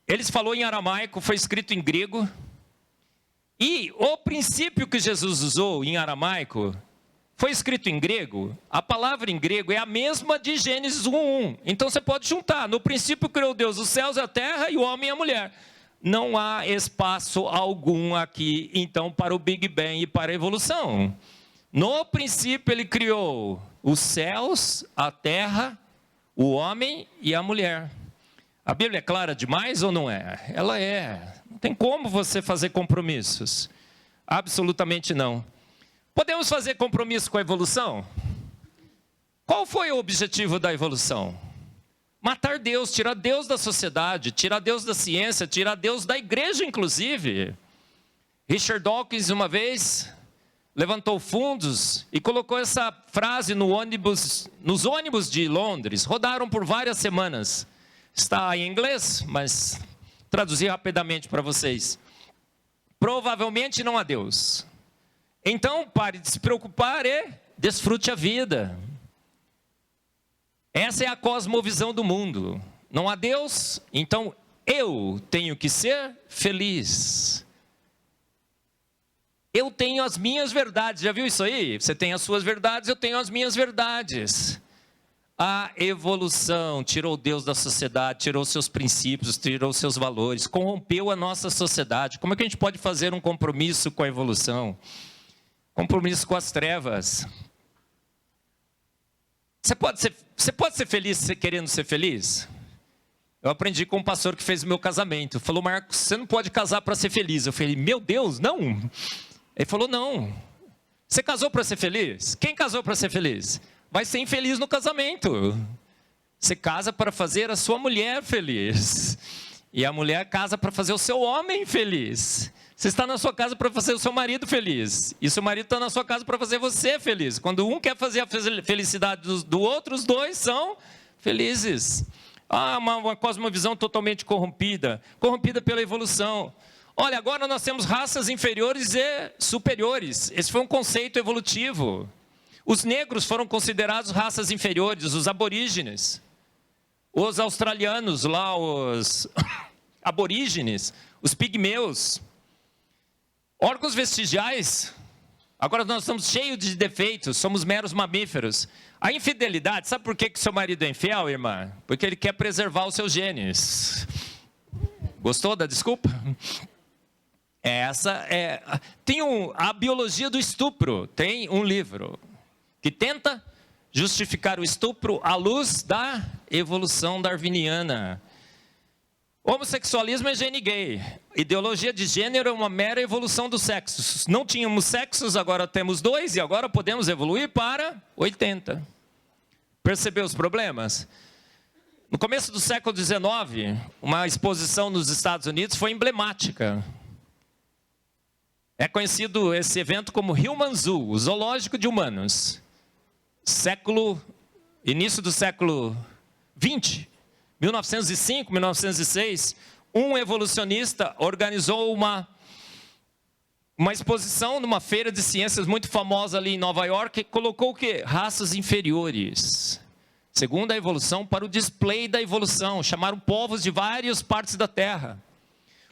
Eles falou em aramaico, foi escrito em grego. E o princípio que Jesus usou em aramaico foi escrito em grego. A palavra em grego é a mesma de Gênesis 1:1. Então você pode juntar. No princípio criou Deus os céus, a terra e o homem e a mulher. Não há espaço algum aqui, então, para o Big Bang e para a evolução. No princípio ele criou os céus, a terra, o homem e a mulher. A Bíblia é clara demais ou não é? Ela é. Não tem como você fazer compromissos. Absolutamente não. Podemos fazer compromisso com a evolução? Qual foi o objetivo da evolução? Matar Deus, tirar Deus da sociedade, tirar Deus da ciência, tirar Deus da igreja, inclusive. Richard Dawkins, uma vez, levantou fundos e colocou essa frase nos ônibus de Londres. Rodaram por várias semanas. Está em inglês, mas traduzir rapidamente para vocês. Provavelmente não há Deus. Então pare de se preocupar e desfrute a vida. Essa é a cosmovisão do mundo. Não há Deus, então eu tenho que ser feliz. Eu tenho as minhas verdades. Já viu isso aí? Você tem as suas verdades, eu tenho as minhas verdades. A evolução tirou Deus da sociedade, tirou seus princípios, tirou seus valores, corrompeu a nossa sociedade. Como é que a gente pode fazer um compromisso com a evolução? Compromisso com as trevas. Você pode ser feliz querendo ser feliz? Eu aprendi com um pastor que fez o meu casamento. Falou, Marcos, você não pode casar para ser feliz. Eu falei, meu Deus, não. Ele falou, não. Você casou para ser feliz? Quem casou para ser feliz? Vai ser infeliz no casamento. Você casa para fazer a sua mulher feliz. E a mulher casa para fazer o seu homem feliz. Você está na sua casa para fazer o seu marido feliz. E seu marido está na sua casa para fazer você feliz. Quando um quer fazer a felicidade do outro, os dois são felizes. Uma cosmovisão totalmente corrompida. Corrompida pela evolução. Olha, agora nós temos raças inferiores e superiores. Esse foi um conceito evolutivo. Os negros foram considerados raças inferiores, os aborígenes. Os australianos lá, os aborígenes, os pigmeus. Órgãos vestigiais, agora nós estamos cheios de defeitos, somos meros mamíferos. A infidelidade, sabe por que seu marido é infiel, irmã? Porque ele quer preservar os seus genes. Gostou da desculpa? Tem a biologia do estupro, tem um livro que tenta justificar o estupro à luz da evolução darwiniana. Homossexualismo é gene gay. Ideologia de gênero é uma mera evolução dos sexos. Não tínhamos sexos, agora temos 2 e agora podemos evoluir para 80. Percebeu os problemas? No começo do século XIX, uma exposição nos Estados Unidos foi emblemática. É conhecido esse evento como Human Zoo, o zoológico de humanos. Início do século XX, 1905, 1906, um evolucionista organizou uma exposição numa feira de ciências muito famosa ali em Nova York, e colocou o quê? Raças inferiores, segundo a evolução, para o display da evolução. Chamaram povos de várias partes da Terra.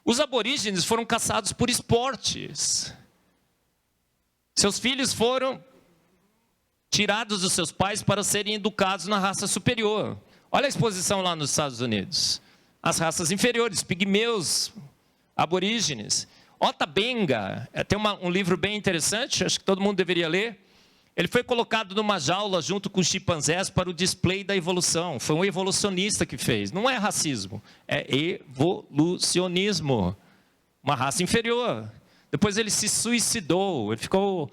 Os aborígenes foram caçados por esportes. Seus filhos foram tirados dos seus pais para serem educados na raça superior. Olha a exposição lá nos Estados Unidos. As raças inferiores, pigmeus, aborígenes. Ota Benga, tem um livro bem interessante, acho que todo mundo deveria ler. Ele foi colocado numa jaula junto com os chimpanzés para o display da evolução. Foi um evolucionista que fez. Não é racismo, é evolucionismo. Uma raça inferior. Depois ele se suicidou, ele ficou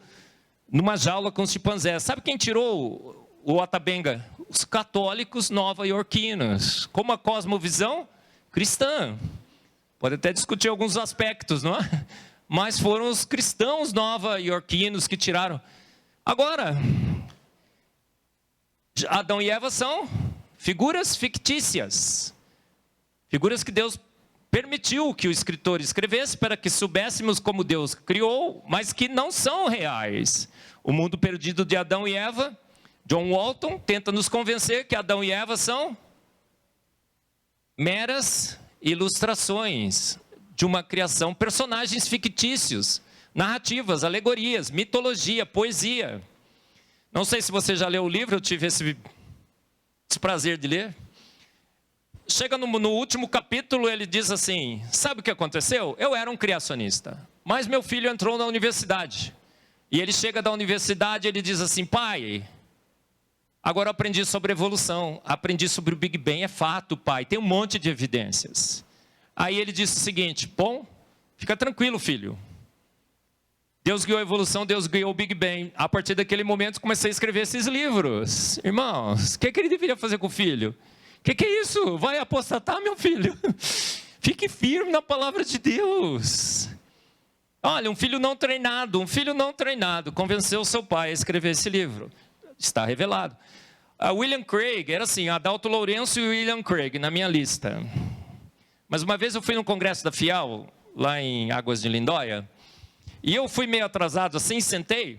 numa jaula com os chimpanzés. Sabe quem tirou o Ota Benga? Os católicos nova-iorquinos. Com uma cosmovisão cristã. Pode até discutir alguns aspectos, não é? Mas foram os cristãos nova-iorquinos que tiraram. Agora, Adão e Eva são figuras fictícias. Figuras que Deus permitiu que o escritor escrevesse para que soubéssemos como Deus criou, mas que não são reais. O mundo perdido de Adão e Eva, John Walton tenta nos convencer que Adão e Eva são meras ilustrações de uma criação, personagens fictícios, narrativas, alegorias, mitologia, poesia. Não sei se você já leu o livro, eu tive esse prazer de ler. Chega no último capítulo, ele diz assim: sabe o que aconteceu? Eu era um criacionista, mas meu filho entrou na universidade. E ele chega da universidade e ele diz assim: pai, agora eu aprendi sobre evolução, aprendi sobre o Big Bang, é fato, pai, tem um monte de evidências. Aí ele disse o seguinte: bom, fica tranquilo, filho. Deus guiou a evolução, Deus guiou o Big Bang. A partir daquele momento comecei a escrever esses livros. Irmãos, o que ele deveria fazer com o filho? O que é isso? Vai apostatar, meu filho? Fique firme na palavra de Deus. Olha, um filho não treinado convenceu seu pai a escrever esse livro. Está revelado. William Craig, era assim, Adalto Lourenço e William Craig na minha lista. Mas uma vez eu fui no congresso da FIAL, lá em Águas de Lindóia, e eu fui meio atrasado assim, sentei,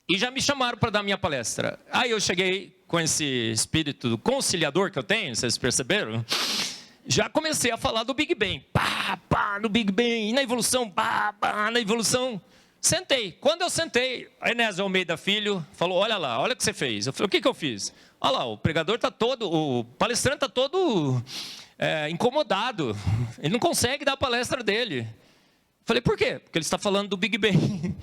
e já me chamaram para dar minha palestra. Aí eu cheguei com esse espírito conciliador que eu tenho, vocês perceberam? Já comecei a falar do Big Bang, no Big Bang, e na evolução, na evolução. Sentei. Quando eu sentei, a Enésio Almeida Filho falou: olha lá, olha o que você fez. Eu falei: o que eu fiz? Olha lá, o pregador está todo, o palestrante está todo incomodado. Ele não consegue dar a palestra dele. Eu falei: por quê? Porque ele está falando do Big Bang.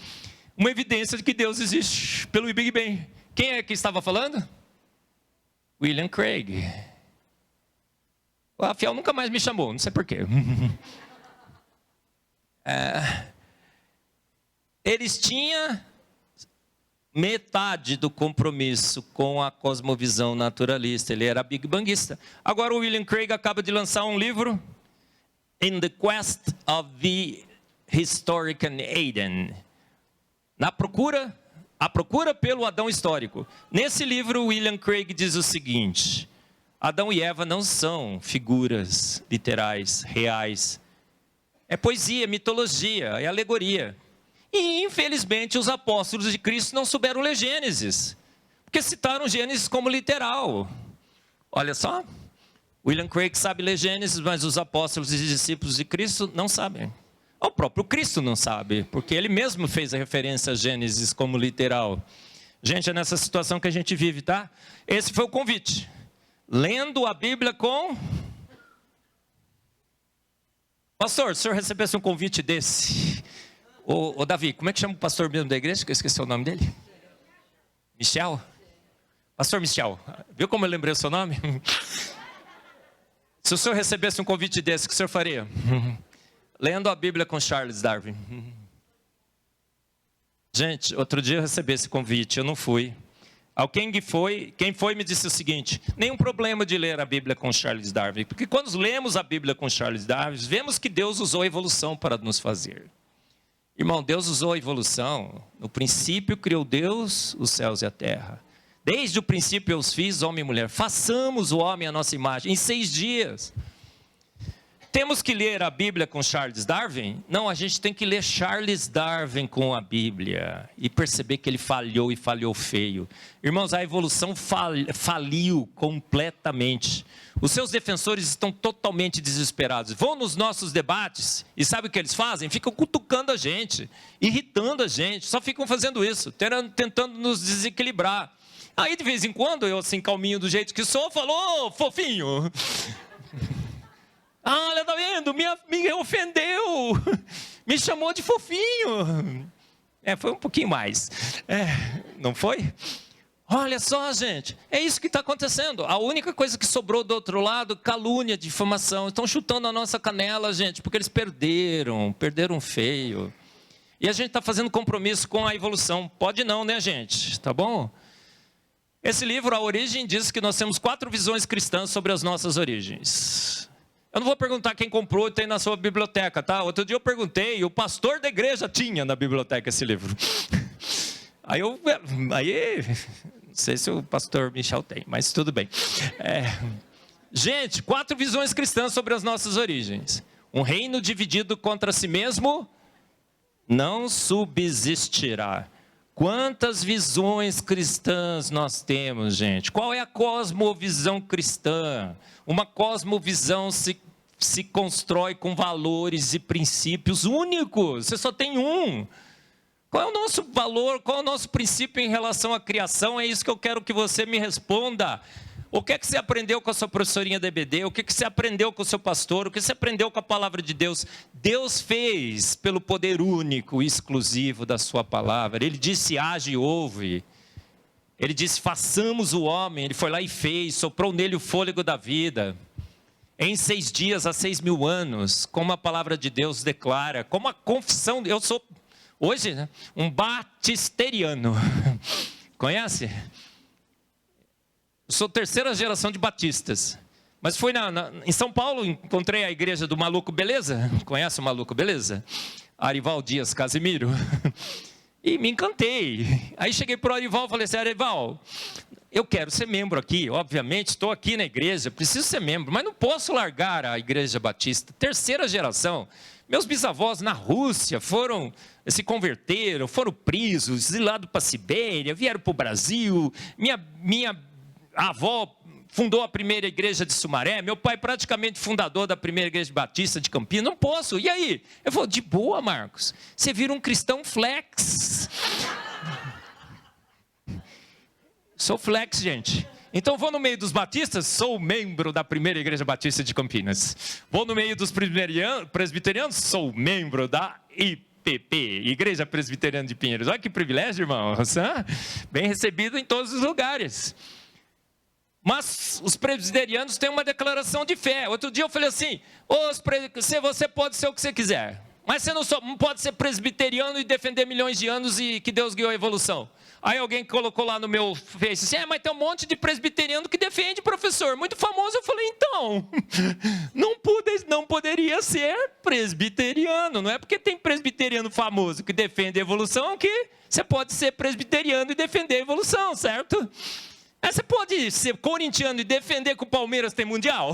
Uma evidência de que Deus existe pelo Big Bang. Quem é que estava falando? William Craig. A FIAL nunca mais me chamou, não sei por quê. Eles tinham metade do compromisso com a cosmovisão naturalista. Ele era big bangista. Agora o William Craig acaba de lançar um livro, In the Quest of the Historical Eden. A procura pelo Adão histórico. Nesse livro, William Craig diz o seguinte: Adão e Eva não são figuras literais, reais. É poesia, mitologia, é alegoria. E, infelizmente, os apóstolos de Cristo não souberam ler Gênesis, porque citaram Gênesis como literal. Olha só, William Craig sabe ler Gênesis, mas os apóstolos e discípulos de Cristo não sabem. O próprio Cristo não sabe, porque ele mesmo fez a referência a Gênesis como literal. Gente, é nessa situação que a gente vive, tá? Esse foi o convite. Lendo a Bíblia com... Pastor, se o senhor recebesse um convite desse... Ô Davi, como é que chama o pastor mesmo da igreja? Que eu esqueci o nome dele. Michel? Pastor Michel. Viu como eu lembrei o seu nome? Se o senhor recebesse um convite desse, o que o senhor faria? Lendo a Bíblia com Charles Darwin. Gente, outro dia eu recebi esse convite, eu não fui. Quem foi me disse o seguinte: nenhum problema de ler a Bíblia com Charles Darwin, porque quando lemos a Bíblia com Charles Darwin, vemos que Deus usou a evolução para nos fazer. Irmão, Deus usou a evolução. No princípio criou Deus os céus e a terra. Desde o princípio eu os fiz, homem e mulher. Façamos o homem à nossa imagem, em 6 dias. Temos que ler a Bíblia com Charles Darwin? Não, a gente tem que ler Charles Darwin com a Bíblia e perceber que ele falhou e falhou feio. Irmãos, a evolução faliu completamente. Os seus defensores estão totalmente desesperados. Vão nos nossos debates e sabe o que eles fazem? Ficam cutucando a gente, irritando a gente, só ficam fazendo isso, tentando nos desequilibrar. Aí de vez em quando, eu assim calminho do jeito que sou, falo, ô, fofinho... Ah, olha, tá vendo? Me ofendeu, me chamou de fofinho. Foi um pouquinho mais. Não foi? Olha só, gente, é isso que está acontecendo. A única coisa que sobrou do outro lado, calúnia, difamação. Estão chutando a nossa canela, gente, porque eles perderam feio. E a gente está fazendo compromisso com a evolução. Pode não, né, gente? Tá bom? Esse livro, A Origem, diz que nós temos 4 visões cristãs sobre as nossas origens. Eu não vou perguntar quem comprou e tem na sua biblioteca, tá? Outro dia eu perguntei, o pastor da igreja tinha na biblioteca esse livro. Aí, não sei se o pastor Michel tem, mas tudo bem. Gente, 4 visões cristãs sobre as nossas origens. Um reino dividido contra si mesmo não subsistirá. Quantas visões cristãs nós temos, gente? Qual é a cosmovisão cristã? Uma cosmovisão se constrói com valores e princípios únicos. Você só tem um. Qual é o nosso valor, qual é o nosso princípio em relação à criação? É isso que eu quero que você me responda. O que é que você aprendeu com a sua professorinha da EBD? O que é que você aprendeu com o seu pastor? O que você aprendeu com a palavra de Deus? Deus fez pelo poder único e exclusivo da sua palavra. Ele disse, age e ouve. Ele disse, façamos o homem. Ele foi lá e fez, soprou nele o fôlego da vida. Em 6 dias, há 6.000 anos, como a palavra de Deus declara, como a confissão, eu sou, hoje, né, um batisteriano. Conhece? Eu sou 3ª geração de batistas. Mas fui em São Paulo, encontrei a igreja do Maluco Beleza. Conhece o Maluco Beleza? Arival Dias Casimiro. E me encantei. Aí cheguei para o Arival e falei assim, Arival, eu quero ser membro aqui, obviamente, estou aqui na igreja, preciso ser membro, mas não posso largar a igreja batista. 3ª geração. Meus bisavós na Rússia se converteram, foram presos, exilados para a Sibéria, vieram para o Brasil. Minha avó fundou a primeira igreja de Sumaré, meu pai praticamente fundador da primeira igreja batista de Campinas. Não posso, e aí? Eu falo, de boa, Marcos, você vira um cristão flex. Sou flex, gente. Então vou no meio dos batistas, sou membro da primeira igreja batista de Campinas. Vou no meio dos presbiterianos, sou membro da IPP, Igreja Presbiteriana de Pinheiros. Olha que privilégio, irmãos. Bem recebido em todos os lugares. Mas os presbiterianos têm uma declaração de fé. Outro dia eu falei assim, você pode ser o que você quiser, mas você não pode ser presbiteriano e defender milhões de anos e que Deus guiou a evolução. Aí alguém colocou lá no meu Face assim, mas tem um monte de presbiteriano que defende, professor, muito famoso. Eu falei, então, não poderia ser presbiteriano. Não é porque tem presbiteriano famoso que defende a evolução que você pode ser presbiteriano e defender a evolução, certo? Você pode ser corintiano e defender que o Palmeiras tem mundial?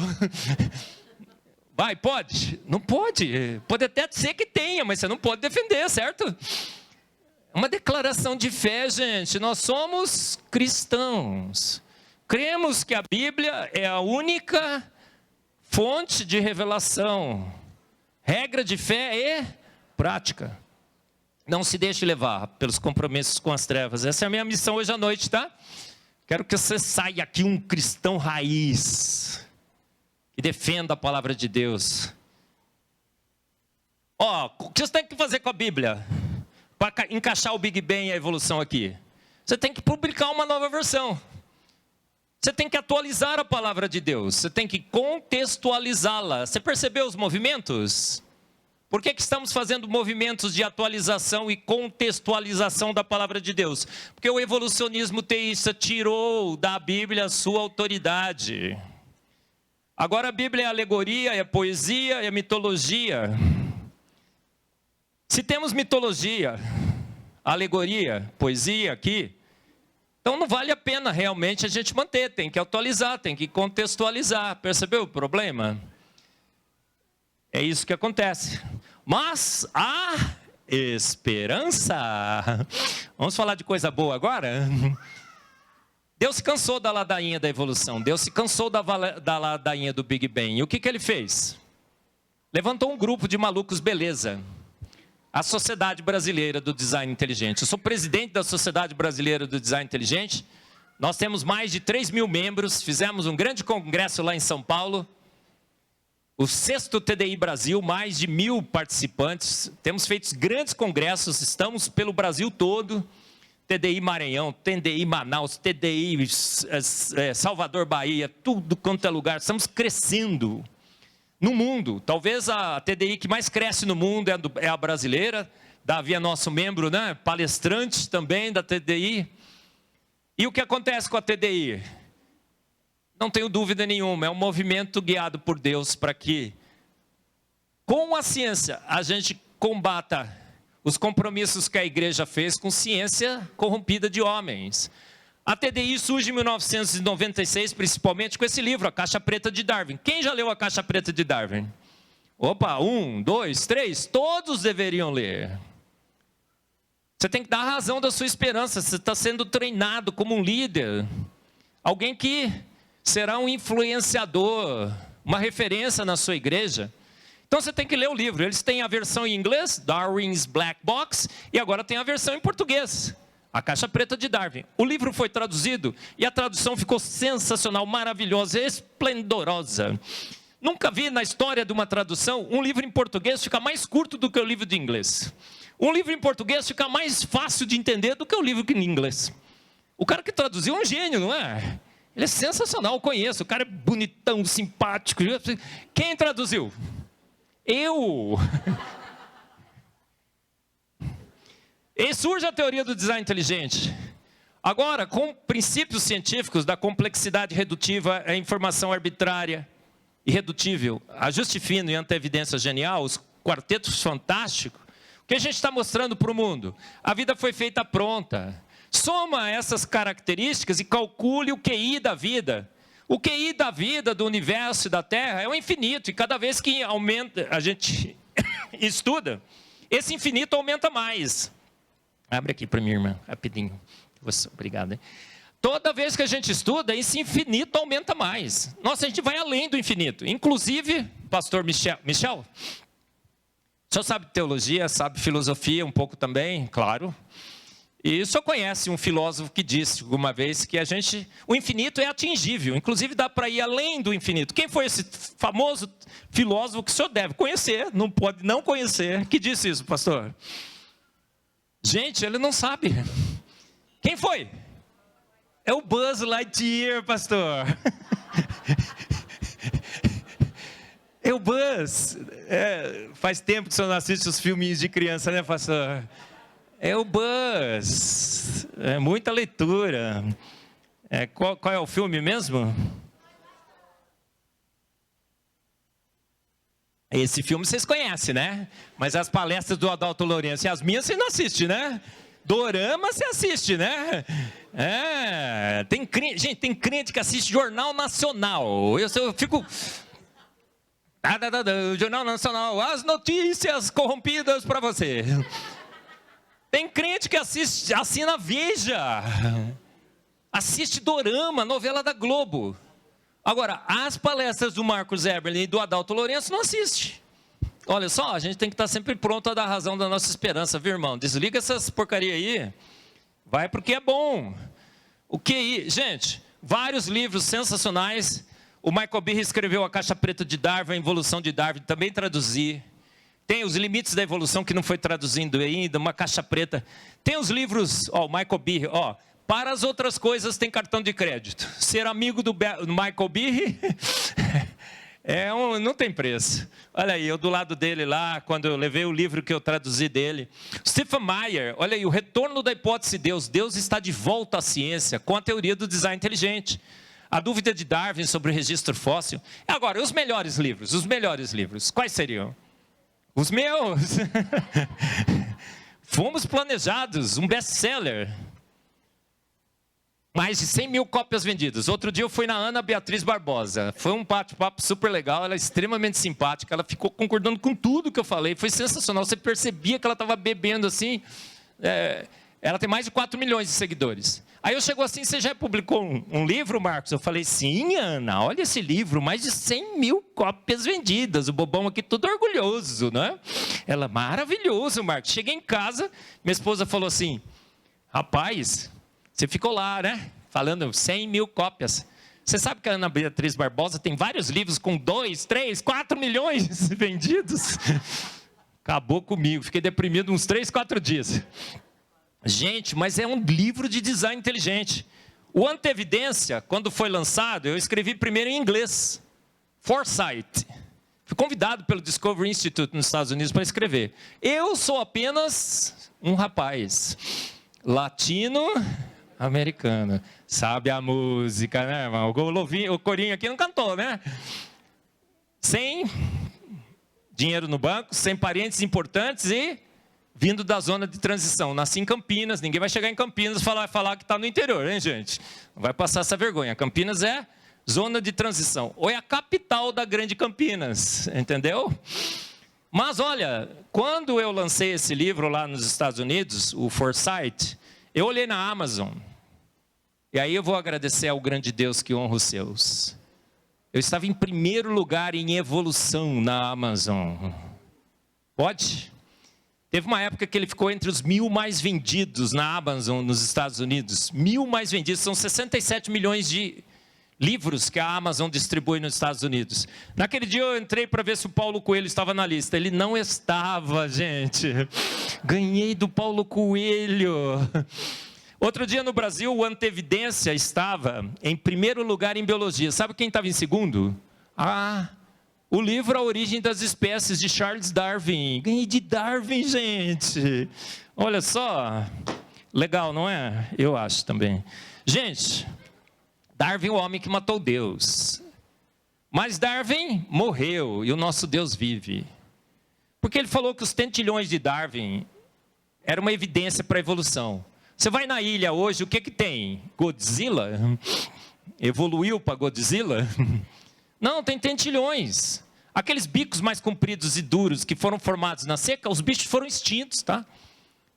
Pode? Não pode. Pode até ser que tenha, mas você não pode defender, certo? É uma declaração de fé, gente. Nós somos cristãos. Cremos que a Bíblia é a única fonte de revelação. Regra de fé e prática. Não se deixe levar pelos compromissos com as trevas. Essa é a minha missão hoje à noite, tá? Quero que você saia aqui um cristão raiz, que defenda a palavra de Deus. O que você tem que fazer com a Bíblia, para encaixar o Big Bang e a evolução aqui? Você tem que publicar uma nova versão. Você tem que atualizar a palavra de Deus. Você tem que contextualizá-la. Você percebeu os movimentos? Por que estamos fazendo movimentos de atualização e contextualização da palavra de Deus? Porque o evolucionismo teísta tirou da Bíblia a sua autoridade. Agora a Bíblia é alegoria, é poesia, é mitologia. Se temos mitologia, alegoria, poesia aqui, Então não vale a pena realmente a gente manter, tem que atualizar, tem que contextualizar. Percebeu o problema? É isso que acontece. Mas há esperança. Vamos falar de coisa boa agora? Deus se cansou da ladainha da evolução. Deus se cansou da ladainha do Big Bang. E o que ele fez? Levantou um grupo de malucos beleza. A Sociedade Brasileira do Design Inteligente. Eu sou presidente da Sociedade Brasileira do Design Inteligente. Nós temos mais de 3.000 membros. Fizemos um grande congresso lá em São Paulo. O 6º TDI Brasil, mais de 1.000 participantes. Temos feito grandes congressos, estamos pelo Brasil todo. TDI Maranhão, TDI Manaus, TDI Salvador, Bahia, tudo quanto é lugar. Estamos crescendo no mundo. Talvez a TDI que mais cresce no mundo é a brasileira. Davi é nosso membro, né? Palestrante também da TDI. E o que acontece com a TDI? Não tenho dúvida nenhuma, é um movimento guiado por Deus para que, com a ciência, a gente combata os compromissos que a igreja fez com ciência corrompida de homens. A TDI surge em 1996, principalmente com esse livro, A Caixa Preta de Darwin. Quem já leu A Caixa Preta de Darwin? Opa, 1, 2, 3, todos deveriam ler. Você tem que dar a razão da sua esperança, você está sendo treinado como um líder. Alguém que será um influenciador, uma referência na sua igreja. Então você tem que ler o livro. Eles têm a versão em inglês, Darwin's Black Box, e agora tem a versão em português, A Caixa Preta de Darwin. O livro foi traduzido e a tradução ficou sensacional, maravilhosa, esplendorosa. Nunca vi na história de uma tradução um livro em português ficar mais curto do que o livro de inglês. Um livro em português ficar mais fácil de entender do que o livro em inglês. O cara que traduziu é um gênio, não é? Ele é sensacional, eu conheço. O cara é bonitão, simpático. Quem traduziu? Eu. E surge a teoria do design inteligente. Agora, com princípios científicos da complexidade redutiva, a informação arbitrária e redutível, ajuste fino e anteevidência genial, os quartetos fantásticos, o que a gente está mostrando para o mundo? A vida foi feita pronta. Soma essas características e calcule o QI da vida. O QI da vida, do universo e da Terra é o infinito. E cada vez que aumenta, a gente estuda, esse infinito aumenta mais. Abre aqui para minha irmã, rapidinho. Obrigado. Hein? Toda vez que a gente estuda, esse infinito aumenta mais. Nossa, a gente vai além do infinito. Inclusive, pastor Michel, o senhor sabe teologia, sabe filosofia um pouco também, claro. E o senhor conhece um filósofo que disse alguma vez que o infinito é atingível, inclusive dá para ir além do infinito. Quem foi esse famoso filósofo que o senhor deve conhecer, não pode não conhecer, que disse isso, pastor? Gente, ele não sabe. Quem foi? É o Buzz Lightyear, pastor. É o Buzz. Faz tempo que o senhor não assiste os filminhos de criança, né, pastor? É o Buzz. É muita leitura. Qual é o filme mesmo? Esse filme vocês conhecem, né? Mas as palestras do Adalto Lourenço e as minhas você não assiste, né? Dorama você assiste, né? Gente, tem crente que assiste Jornal Nacional. Eu fico... Jornal Nacional, as notícias corrompidas para você. Tem crente que assina Veja, assiste Dorama, novela da Globo. Agora, as palestras do Marcos Eberlin e do Adalto Lourenço não assiste. Olha só, a gente tem que estar sempre pronto a dar razão da nossa esperança, viu, irmão? Desliga essas porcaria aí, vai porque é bom. O QI, gente, vários livros sensacionais. O Michael Behe escreveu A Caixa Preta de Darwin, A Evolução de Darwin, também traduzi. Tem Os Limites da Evolução, que não foi traduzindo ainda, Uma Caixa Preta. Tem os livros, o Michael Behe, para as outras coisas tem cartão de crédito. Ser amigo do Michael Behe não tem preço. Olha aí, eu do lado dele lá, quando eu levei o livro que eu traduzi dele. Stephen Meyer, olha aí, O Retorno da Hipótese de Deus. Deus está de volta à ciência, com a teoria do design inteligente. A Dúvida de Darwin sobre o registro fóssil. Agora, os melhores livros, quais seriam? Os meus. Fomos Planejados, um best-seller. Mais de 100 mil cópias vendidas. Outro dia eu fui na Ana Beatriz Barbosa. Foi um bate-papo super legal. Ela é extremamente simpática. Ela ficou concordando com tudo que eu falei. Foi sensacional. Você percebia que ela estava bebendo assim. Ela tem mais de 4 milhões de seguidores. Aí eu chegou assim: você já publicou um livro, Marcos? Eu falei: sim, Ana. Olha esse livro. Mais de 100 mil cópias vendidas. O bobão aqui todo orgulhoso, né? Ela: maravilhoso, Marcos. Cheguei em casa. Minha esposa falou assim: rapaz, você ficou lá, né? Falando 100 mil cópias. Você sabe que a Ana Beatriz Barbosa tem vários livros com 2, 3, 4 milhões vendidos? Acabou comigo. Fiquei deprimido uns 3, 4 dias. Gente, mas é um livro de design inteligente. O Antevidência, quando foi lançado, eu escrevi primeiro em inglês. Foresight. Fui convidado pelo Discovery Institute nos Estados Unidos para escrever. Eu sou apenas um rapaz latino-americano. Sabe a música, né, irmão? O corinho aqui não cantou, né? Sem dinheiro no banco, sem parentes importantes e vindo da zona de transição. Nasci em Campinas, ninguém vai chegar em Campinas e falar que está no interior, hein, gente? Não vai passar essa vergonha. Campinas é zona de transição. Ou é a capital da grande Campinas, entendeu? Mas olha, quando eu lancei esse livro lá nos Estados Unidos, o Foresight, eu olhei na Amazon. E aí eu vou agradecer ao grande Deus que honra os seus. Eu estava em primeiro lugar em evolução na Amazon. Pode? Teve uma época que ele ficou entre os 1000 mais vendidos na Amazon nos Estados Unidos. 1000 mais vendidos, são 67 milhões de livros que a Amazon distribui nos Estados Unidos. Naquele dia eu entrei para ver se o Paulo Coelho estava na lista. Ele não estava, gente. Ganhei do Paulo Coelho. Outro dia no Brasil, o Antevidência estava em primeiro lugar em biologia. Sabe quem estava em segundo? O livro A Origem das Espécies, de Charles Darwin. Ganhei de Darwin, gente. Olha só. Legal, não é? Eu acho também. Gente, Darwin, o homem que matou Deus. Mas Darwin morreu e o nosso Deus vive. Porque ele falou que os tentilhões de Darwin eram uma evidência para a evolução. Você vai na ilha hoje, o que tem? Godzilla? Evoluiu para Godzilla? Não, tem tentilhões. Aqueles bicos mais compridos e duros que foram formados na seca, os bichos foram extintos, tá?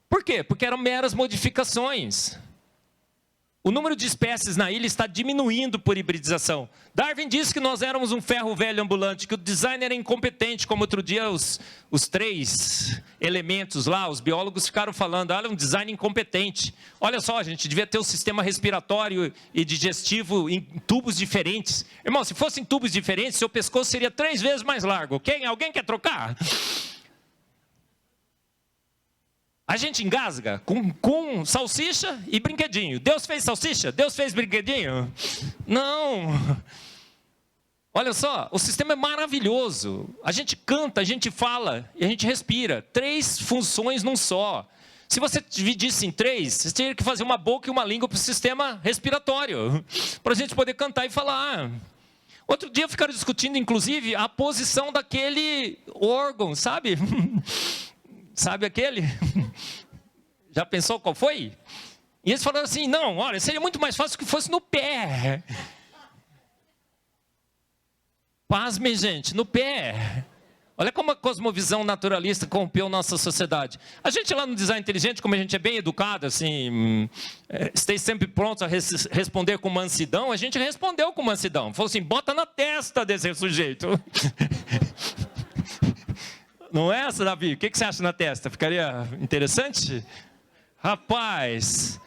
Por quê? Porque eram meras modificações. O número de espécies na ilha está diminuindo por hibridização. Darwin disse que nós éramos um ferro velho ambulante, que o design era incompetente, como outro dia os 3 elementos lá, os biólogos ficaram falando, olha, um design incompetente. Olha só, a gente devia ter um sistema respiratório e digestivo em tubos diferentes. Irmão, se fossem tubos diferentes, seu pescoço seria 3 vezes mais largo, ok? Alguém quer trocar? A gente engasga com salsicha e brinquedinho. Deus fez salsicha? Deus fez brinquedinho? Não. Olha só, o sistema é maravilhoso. A gente canta, a gente fala e a gente respira. 3 funções num só. Se você dividisse em 3, você teria que fazer uma boca e uma língua para o sistema respiratório. Para a gente poder cantar e falar. Outro dia ficaram discutindo, inclusive, a posição daquele órgão, sabe? Sabe aquele? Já pensou qual foi? E eles falaram assim, não, olha, seria muito mais fácil que fosse no pé. Pasmem, gente, no pé. Olha como a cosmovisão naturalista corrompeu nossa sociedade. A gente lá no Design Inteligente, como a gente é bem educado, assim, esteja sempre pronto a responder com mansidão, a gente respondeu com mansidão. Falou assim, bota na testa desse sujeito. Não é essa, Davi? O que você acha na testa? Ficaria interessante? Rapaz,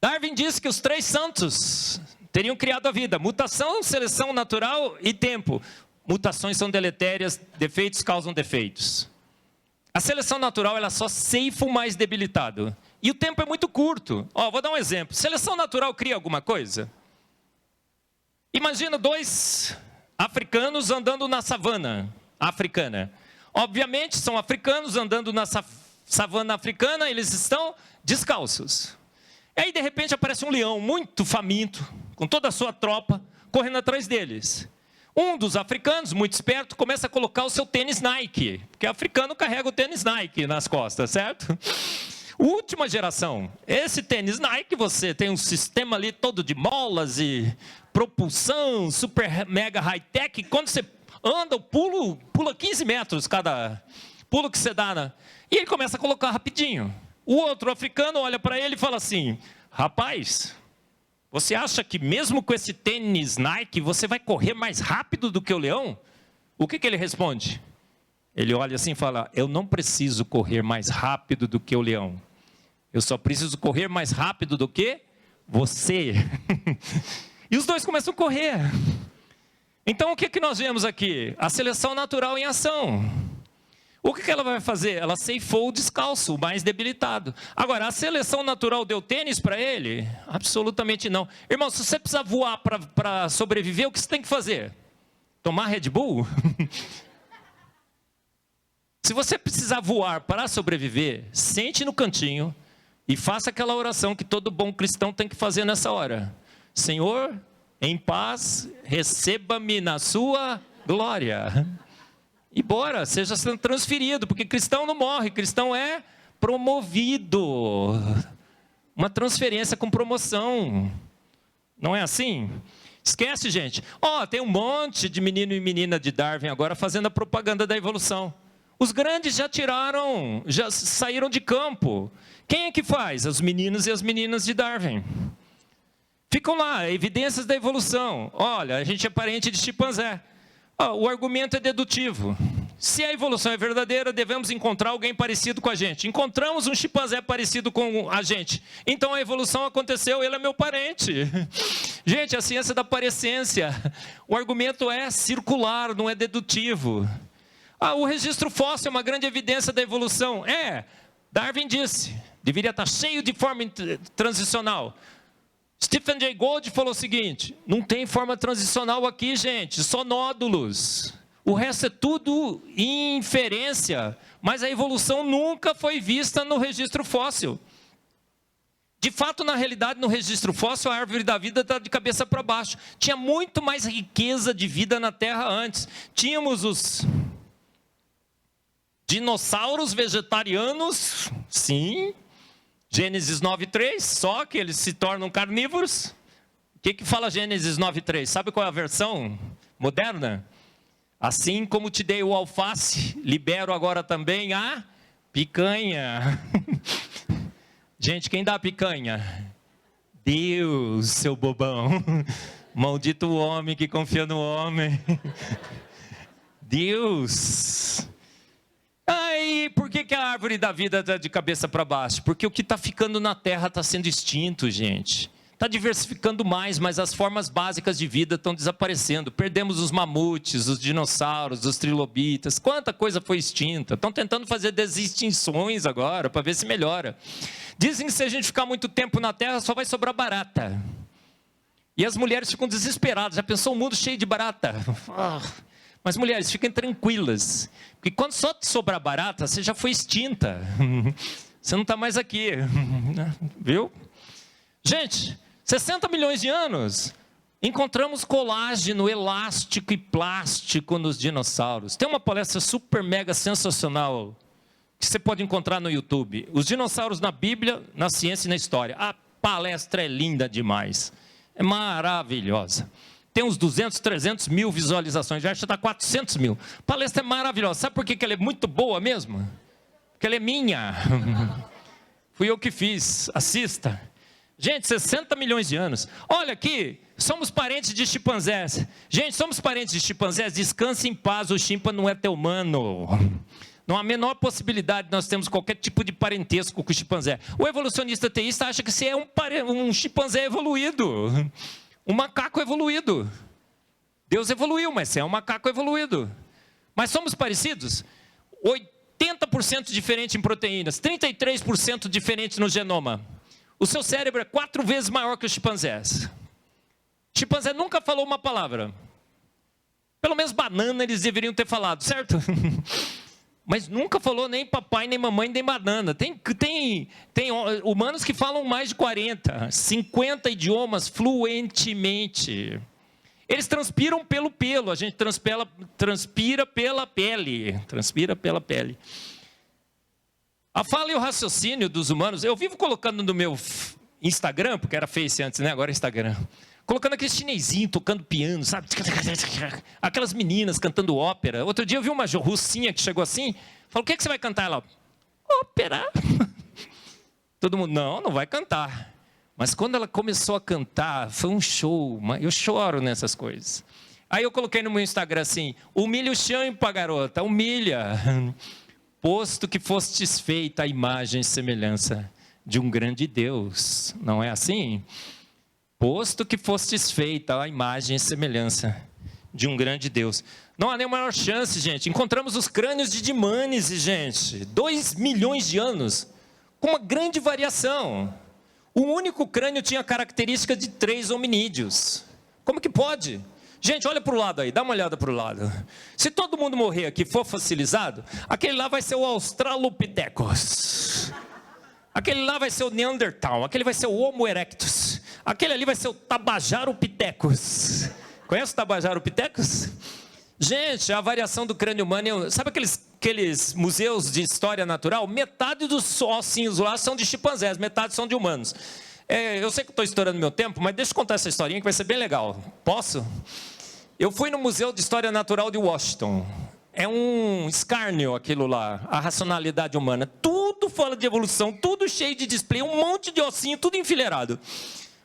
Darwin disse que os 3 santos teriam criado a vida. Mutação, seleção natural e tempo. Mutações são deletérias, defeitos causam defeitos. A seleção natural, ela só ceifa o mais debilitado. E o tempo é muito curto. Vou dar um exemplo. Seleção natural cria alguma coisa? Imagina 2 africanos andando na savana africana. Obviamente são africanos andando na savana africana, eles estão descalços. E aí de repente aparece um leão muito faminto, com toda a sua tropa, correndo atrás deles. Um dos africanos, muito esperto, começa a colocar o seu tênis Nike, porque o africano carrega o tênis Nike nas costas, certo? Última geração. Esse tênis Nike, você tem um sistema ali todo de molas e propulsão, super mega high-tech. Quando você anda, o pulo pula 15 metros cada pulo que você dá. Né? E ele começa a colocar rapidinho. O outro africano olha para ele e fala assim, rapaz, você acha que mesmo com esse tênis Nike, você vai correr mais rápido do que o leão? O que ele responde? Ele olha assim e fala, eu não preciso correr mais rápido do que o leão. Eu só preciso correr mais rápido do que você. E os dois começam a correr. Então o que nós vemos aqui? A seleção natural em ação. O que ela vai fazer? Ela ceifou o descalço, o mais debilitado. Agora, a seleção natural deu tênis para ele? Absolutamente não. Irmão, se você precisar voar para sobreviver, o que você tem que fazer? Tomar Red Bull? Se você precisar voar para sobreviver, sente no cantinho e faça aquela oração que todo bom cristão tem que fazer nessa hora. Senhor, em paz, receba-me na sua glória. E bora, seja transferido, porque cristão não morre, cristão é promovido. Uma transferência com promoção. Não é assim? Esquece, gente. Tem um monte de menino e menina de Darwin agora fazendo a propaganda da evolução. Os grandes já saíram de campo. Quem é que faz? Os meninos e as meninas de Darwin. Ficam lá, evidências da evolução. Olha, a gente é parente de chimpanzé. O argumento é dedutivo. Se a evolução é verdadeira, devemos encontrar alguém parecido com a gente. Encontramos um chimpanzé parecido com a gente. Então a evolução aconteceu, ele é meu parente. Gente, a ciência da parecência. O argumento é circular, não é dedutivo. O registro fóssil é uma grande evidência da evolução. Darwin disse, deveria estar cheio de forma transicional. Stephen Jay Gould falou o seguinte, não tem forma transicional aqui, gente, só nódulos. O resto é tudo inferência, mas a evolução nunca foi vista no registro fóssil. De fato, na realidade, no registro fóssil, a árvore da vida está de cabeça para baixo. Tinha muito mais riqueza de vida na Terra antes. Tínhamos os dinossauros vegetarianos, sim. Gênesis 9:3, só que eles se tornam carnívoros. O que fala Gênesis 9:3? Sabe qual é a versão moderna? Assim como te dei o alface, libero agora também a picanha. Gente, quem dá a picanha? Deus, seu bobão. Maldito o homem que confia no homem. Deus. Por que a árvore da vida está de cabeça para baixo? Porque o que está ficando na terra está sendo extinto, gente. Está diversificando mais, mas as formas básicas de vida estão desaparecendo. Perdemos os mamutes, os dinossauros, os trilobitas. Quanta coisa foi extinta. Estão tentando fazer desextinções agora, para ver se melhora. Dizem que se a gente ficar muito tempo na terra, só vai sobrar barata. E as mulheres ficam desesperadas. Já pensou um mundo cheio de barata? Mas mulheres, fiquem tranquilas, porque quando só te sobrar barata, você já foi extinta, você não está mais aqui, viu? Gente, 60 milhões de anos, encontramos colágeno, elástico e plástico nos dinossauros. Tem uma palestra super mega sensacional, que você pode encontrar no YouTube, os dinossauros na Bíblia, na ciência e na história. A palestra é linda demais, é maravilhosa. Tem uns 200, 300 mil visualizações, já está 400 mil. A palestra é maravilhosa. Sabe por que ela é muito boa mesmo? Porque ela é minha. Fui eu que fiz. Assista. Gente, 60 milhões de anos. Olha aqui, somos parentes de chimpanzés. Gente, somos parentes de chimpanzés. Descanse em paz, o chimpa não é teu mano. Não há a menor possibilidade de nós termos qualquer tipo de parentesco com o chimpanzé. O evolucionista teísta acha que você é um chimpanzé evoluído. Um macaco evoluído. Deus evoluiu, mas você é um macaco evoluído. Mas somos parecidos? 80% diferente em proteínas, 33% diferente no genoma. O seu cérebro é 4 vezes maior que os chimpanzés. O chimpanzé nunca falou uma palavra. Pelo menos banana eles deveriam ter falado, certo? Mas nunca falou nem papai, nem mamãe, nem banana. Tem humanos que falam mais de 40, 50 idiomas fluentemente. Eles transpiram pelo pelo, a gente transpira pela pele. Transpira pela pele. A fala e o raciocínio dos humanos, eu vivo colocando no meu Instagram, porque era Face antes, né? Agora é Instagram. Colocando aquele chinesinho tocando piano, sabe? Aquelas meninas cantando ópera. Outro dia eu vi uma russinha que chegou assim, falou, o que você vai cantar? Ela, ópera. Todo mundo, não vai cantar. Mas quando ela começou a cantar, foi um show. Eu choro nessas coisas. Aí eu coloquei no meu Instagram assim, humilha o champa, garota, humilha. Posto que fostes feita a imagem e semelhança de um grande Deus. Não é assim? Posto que fostes feita a imagem e semelhança de um grande Deus. Não há nem maior chance, gente. Encontramos os crânios de Dimânese, gente. 2 milhões de anos. Com uma grande variação. O único crânio tinha características de 3 hominídeos. Como que pode? Gente, olha para o lado aí, dá uma olhada para o lado. Se todo mundo morrer aqui for fossilizado, aquele lá vai ser o Australopithecus. Aquele lá vai ser o Neandertal. Aquele vai ser o Homo erectus. Aquele ali vai ser o Tabajaropithecus. Conhece o Tabajaropithecus? Gente, a variação do crânio humano, sabe aqueles museus de história natural? Metade dos ossinhos lá são de chimpanzés, metade são de humanos. Eu sei que estou estourando meu tempo, mas deixa eu contar essa historinha que vai ser bem legal. Posso? Eu fui no Museu de História Natural de Washington. É um escárnio aquilo lá, a racionalidade humana. Tudo fala de evolução, tudo cheio de display, um monte de ossinho, tudo enfileirado.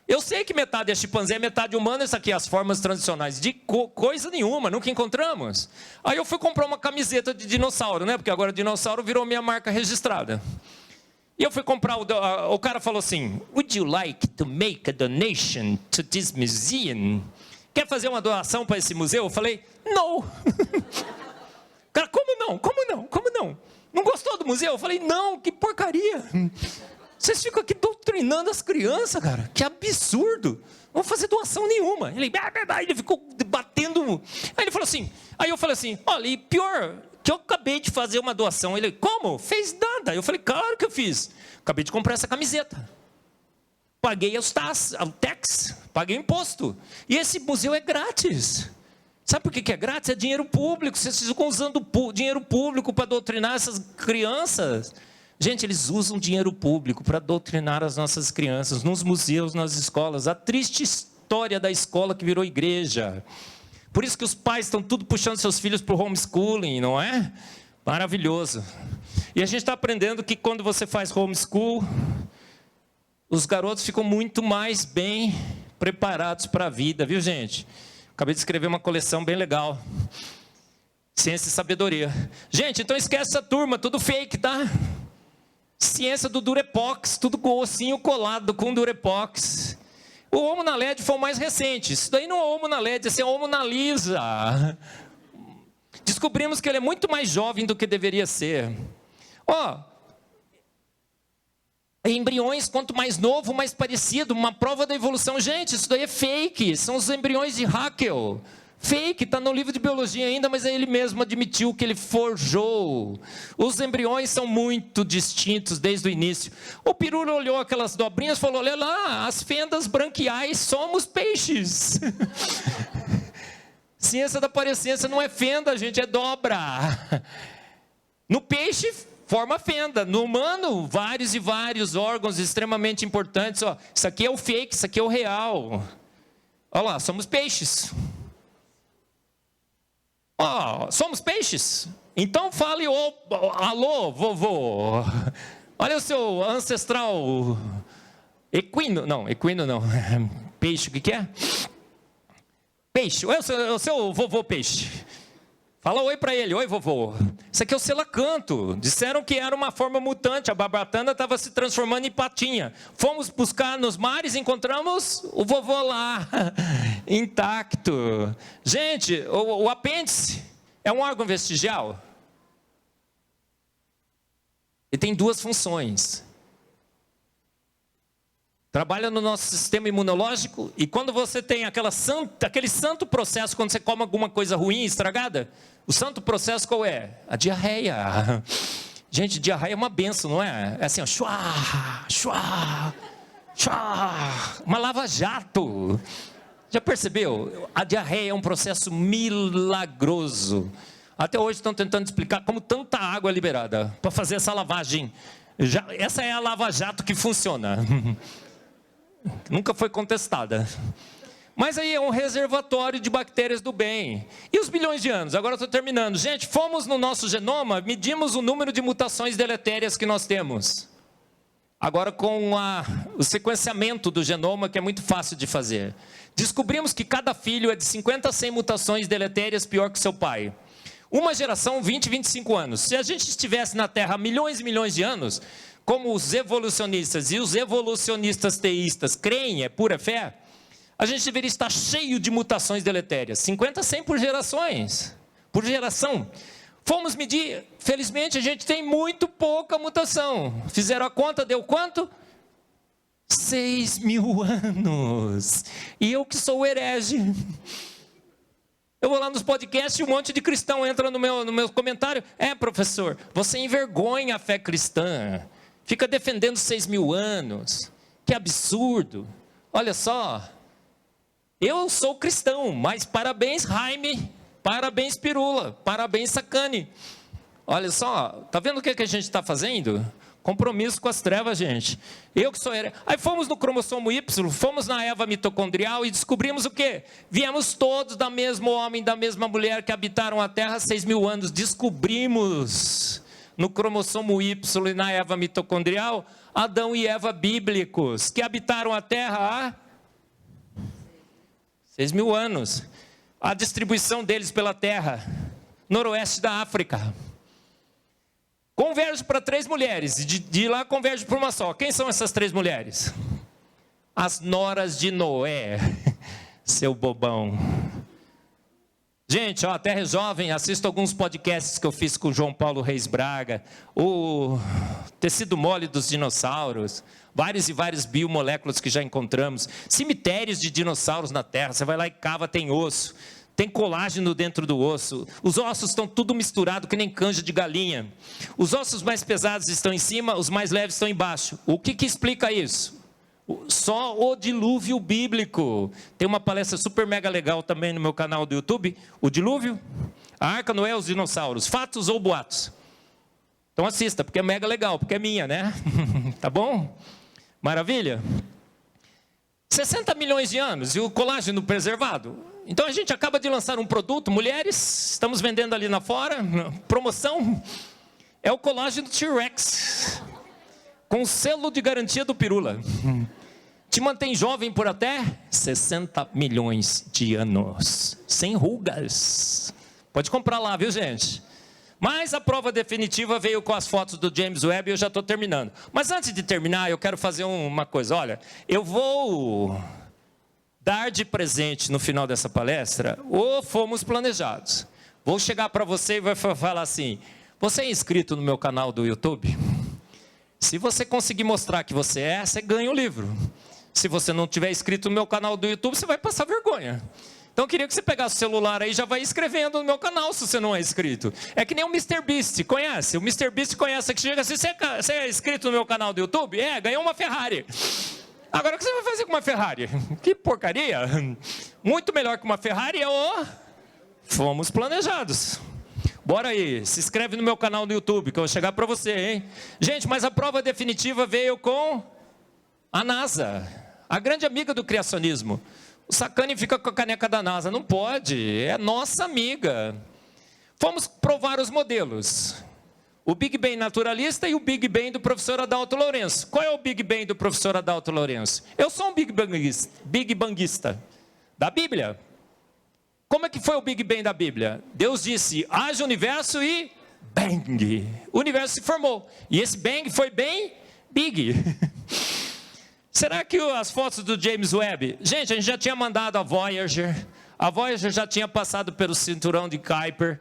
Eu sei que metade é chimpanzé, metade humano, isso aqui, as formas tradicionais. De coisa nenhuma, nunca encontramos. Aí eu fui comprar uma camiseta de dinossauro, né? Porque agora dinossauro virou minha marca registrada. E eu fui comprar, o cara falou assim, would you like to make a donation to this museum? Quer fazer uma doação para esse museu? Eu falei, não. Cara, como não? Como não? Como não? Não gostou do museu? Eu falei, não, que porcaria. Vocês ficam aqui doutrinando as crianças, cara. Que absurdo. Não vou fazer doação nenhuma. Ele ficou batendo. Aí ele falou assim, aí eu falei assim, olha, e pior, que eu acabei de fazer uma doação. Ele, como? Fez nada. Eu falei, claro que eu fiz. Acabei de comprar essa camiseta. Paguei os tax, paguei o imposto. E esse museu é grátis. Sabe por que é grátis? É dinheiro público. Vocês ficam usando dinheiro público para doutrinar essas crianças. Gente, eles usam dinheiro público para doutrinar as nossas crianças, nos museus, nas escolas. A triste história da escola que virou igreja. Por isso que os pais estão tudo puxando seus filhos para o homeschooling, não é? Maravilhoso. E a gente está aprendendo que quando você faz homeschool, os garotos ficam muito mais bem preparados para a vida, viu, gente? Acabei de escrever uma coleção bem legal. Ciência e sabedoria. Gente, então esquece essa turma, tudo fake, tá? Ciência do Durepox, tudo com ossinho colado com Durepox. O Homo naledi foi o mais recente. Isso daí não é Homo naledi, esse é Homo nalisa. Descobrimos que ele é muito mais jovem do que deveria ser. Embriões, quanto mais novo, mais parecido, uma prova da evolução. Gente, isso daí é fake, são os embriões de Haeckel. Fake, está no livro de biologia ainda, mas ele mesmo admitiu que ele forjou. Os embriões são muito distintos desde o início. O Pirula olhou aquelas dobrinhas e falou, olha lá, as fendas branquiais somos peixes. Ciência da parecência não é fenda, gente, é dobra. No peixe, forma fenda. No humano, vários e vários órgãos extremamente importantes. Isso aqui é o fake, isso aqui é o real. Olha lá, somos peixes. Somos peixes? Então fale, alô, vovô. Olha o seu ancestral equino não, peixe, o que é? Peixe, o seu vovô peixe. Fala oi para ele, oi vovô. Isso aqui é o selacanto. Disseram que era uma forma mutante, a barbatana estava se transformando em patinha. Fomos buscar nos mares, encontramos o vovô lá, intacto. Gente, o apêndice é um órgão vestigial. Ele tem 2 funções. Trabalha no nosso sistema imunológico, e quando você tem aquele santo processo, quando você come alguma coisa ruim, estragada, o santo processo qual é? A diarreia. Gente, diarreia é uma benção, não é? É assim, ó, chuá, chuá, chuá, uma lava-jato. Já percebeu? A diarreia é um processo milagroso. Até hoje estão tentando explicar como tanta água é liberada para fazer essa lavagem Essa é a Lava Jato que funciona. Nunca foi contestada. Mas aí é um reservatório de bactérias do bem. E os bilhões de anos? Agora eu estou terminando. Gente, fomos no nosso genoma, medimos o número de mutações deletérias que nós temos. Agora com o sequenciamento do genoma, que é muito fácil de fazer. Descobrimos que cada filho é de 50 a 100 mutações deletérias pior que seu pai. Uma geração, 20, 25 anos. Se a gente estivesse na Terra há milhões e milhões de anos, como os evolucionistas e os evolucionistas teístas creem, é pura fé, a gente deveria estar cheio de mutações deletérias. 50 a 100 por gerações. Por geração. Fomos medir, felizmente a gente tem muito pouca mutação. Fizeram a conta, deu quanto? 6.000 anos. E eu que sou herege. Eu vou lá nos podcasts e um monte de cristão entra no meu comentário. Professor, você envergonha a fé cristã. Fica defendendo 6.000 anos. Que absurdo. Olha só. Eu sou cristão, mas parabéns, Jaime. Parabéns, Pirula. Parabéns, Sacane. Olha só, tá vendo o que a gente está fazendo? Compromisso com as trevas, gente. Eu que sou herege. Aí fomos no cromossomo Y, fomos na Eva mitocondrial e descobrimos o quê? Viemos todos da mesmo homem, da mesma mulher que habitaram a Terra há 6.000 anos. Descobrimos no cromossomo Y e na Eva mitocondrial, Adão e Eva bíblicos, que habitaram a Terra há 6.000 anos. A distribuição deles pela terra, noroeste da África. Converge para 3 mulheres, de lá converge para uma só. Quem são essas 3 mulheres? As noras de Noé, seu bobão. Gente, a Terra é jovem, assisto alguns podcasts que eu fiz com o João Paulo Reis Braga, o tecido mole dos dinossauros, vários e vários biomoléculas que já encontramos, cemitérios de dinossauros na Terra, você vai lá e cava, tem osso, tem colágeno dentro do osso, os ossos estão tudo misturado que nem canja de galinha, os ossos mais pesados estão em cima, os mais leves estão embaixo. O que explica isso? Só o dilúvio bíblico. Tem uma palestra super mega legal também no meu canal do YouTube, o dilúvio, a Arca, Noé, os dinossauros, fatos ou boatos. Então assista, porque é mega legal, porque é minha, né? Tá bom? Maravilha? 60 milhões de anos e o colágeno preservado. Então a gente acaba de lançar um produto, mulheres, estamos vendendo ali na fora, promoção, é o colágeno T-Rex, com selo de garantia do Pirula. Te mantém jovem por até 60 milhões de anos, sem rugas. Pode comprar lá, viu, gente? Mas a prova definitiva veio com as fotos do James Webb e eu já estou terminando. Mas antes de terminar, eu quero fazer uma coisa. Olha, eu vou dar de presente no final dessa palestra o Fomos Planejados. Vou chegar para você e vai falar assim: você é inscrito no meu canal do YouTube? Se você conseguir mostrar que você você ganha o livro. Se você não tiver inscrito no meu canal do YouTube, você vai passar vergonha. Então eu queria que você pegasse o celular aí e já vai inscrevendo no meu canal, se você não é inscrito. É que nem o MrBeast, conhece? O MrBeast conhece, que chega assim: você é inscrito no meu canal do YouTube? Ganhou uma Ferrari. Agora o que você vai fazer com uma Ferrari? Que porcaria. Muito melhor que uma Ferrari é o Fomos Planejados. Bora aí, se inscreve no meu canal do YouTube, que eu vou chegar para você, hein? Gente, mas a prova definitiva veio com a NASA, a grande amiga do criacionismo. O Sacani fica com a caneca da NASA. Não pode, é nossa amiga. Fomos provar os modelos. O Big Bang naturalista e o Big Bang do professor Adalto Lourenço. Qual é o Big Bang do professor Adalto Lourenço? Eu sou um Big Bangista da Bíblia. Como é que foi o Big Bang da Bíblia? Deus disse: haja universo e bang. O universo se formou. E esse bang foi bem big. Será que as fotos do James Webb... Gente, a gente já tinha mandado a Voyager. A Voyager já tinha passado pelo cinturão de Kuiper.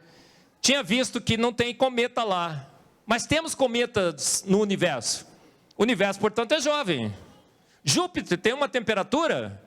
Tinha visto que não tem cometa lá. Mas temos cometas no universo. O universo, portanto, é jovem. Júpiter tem uma temperatura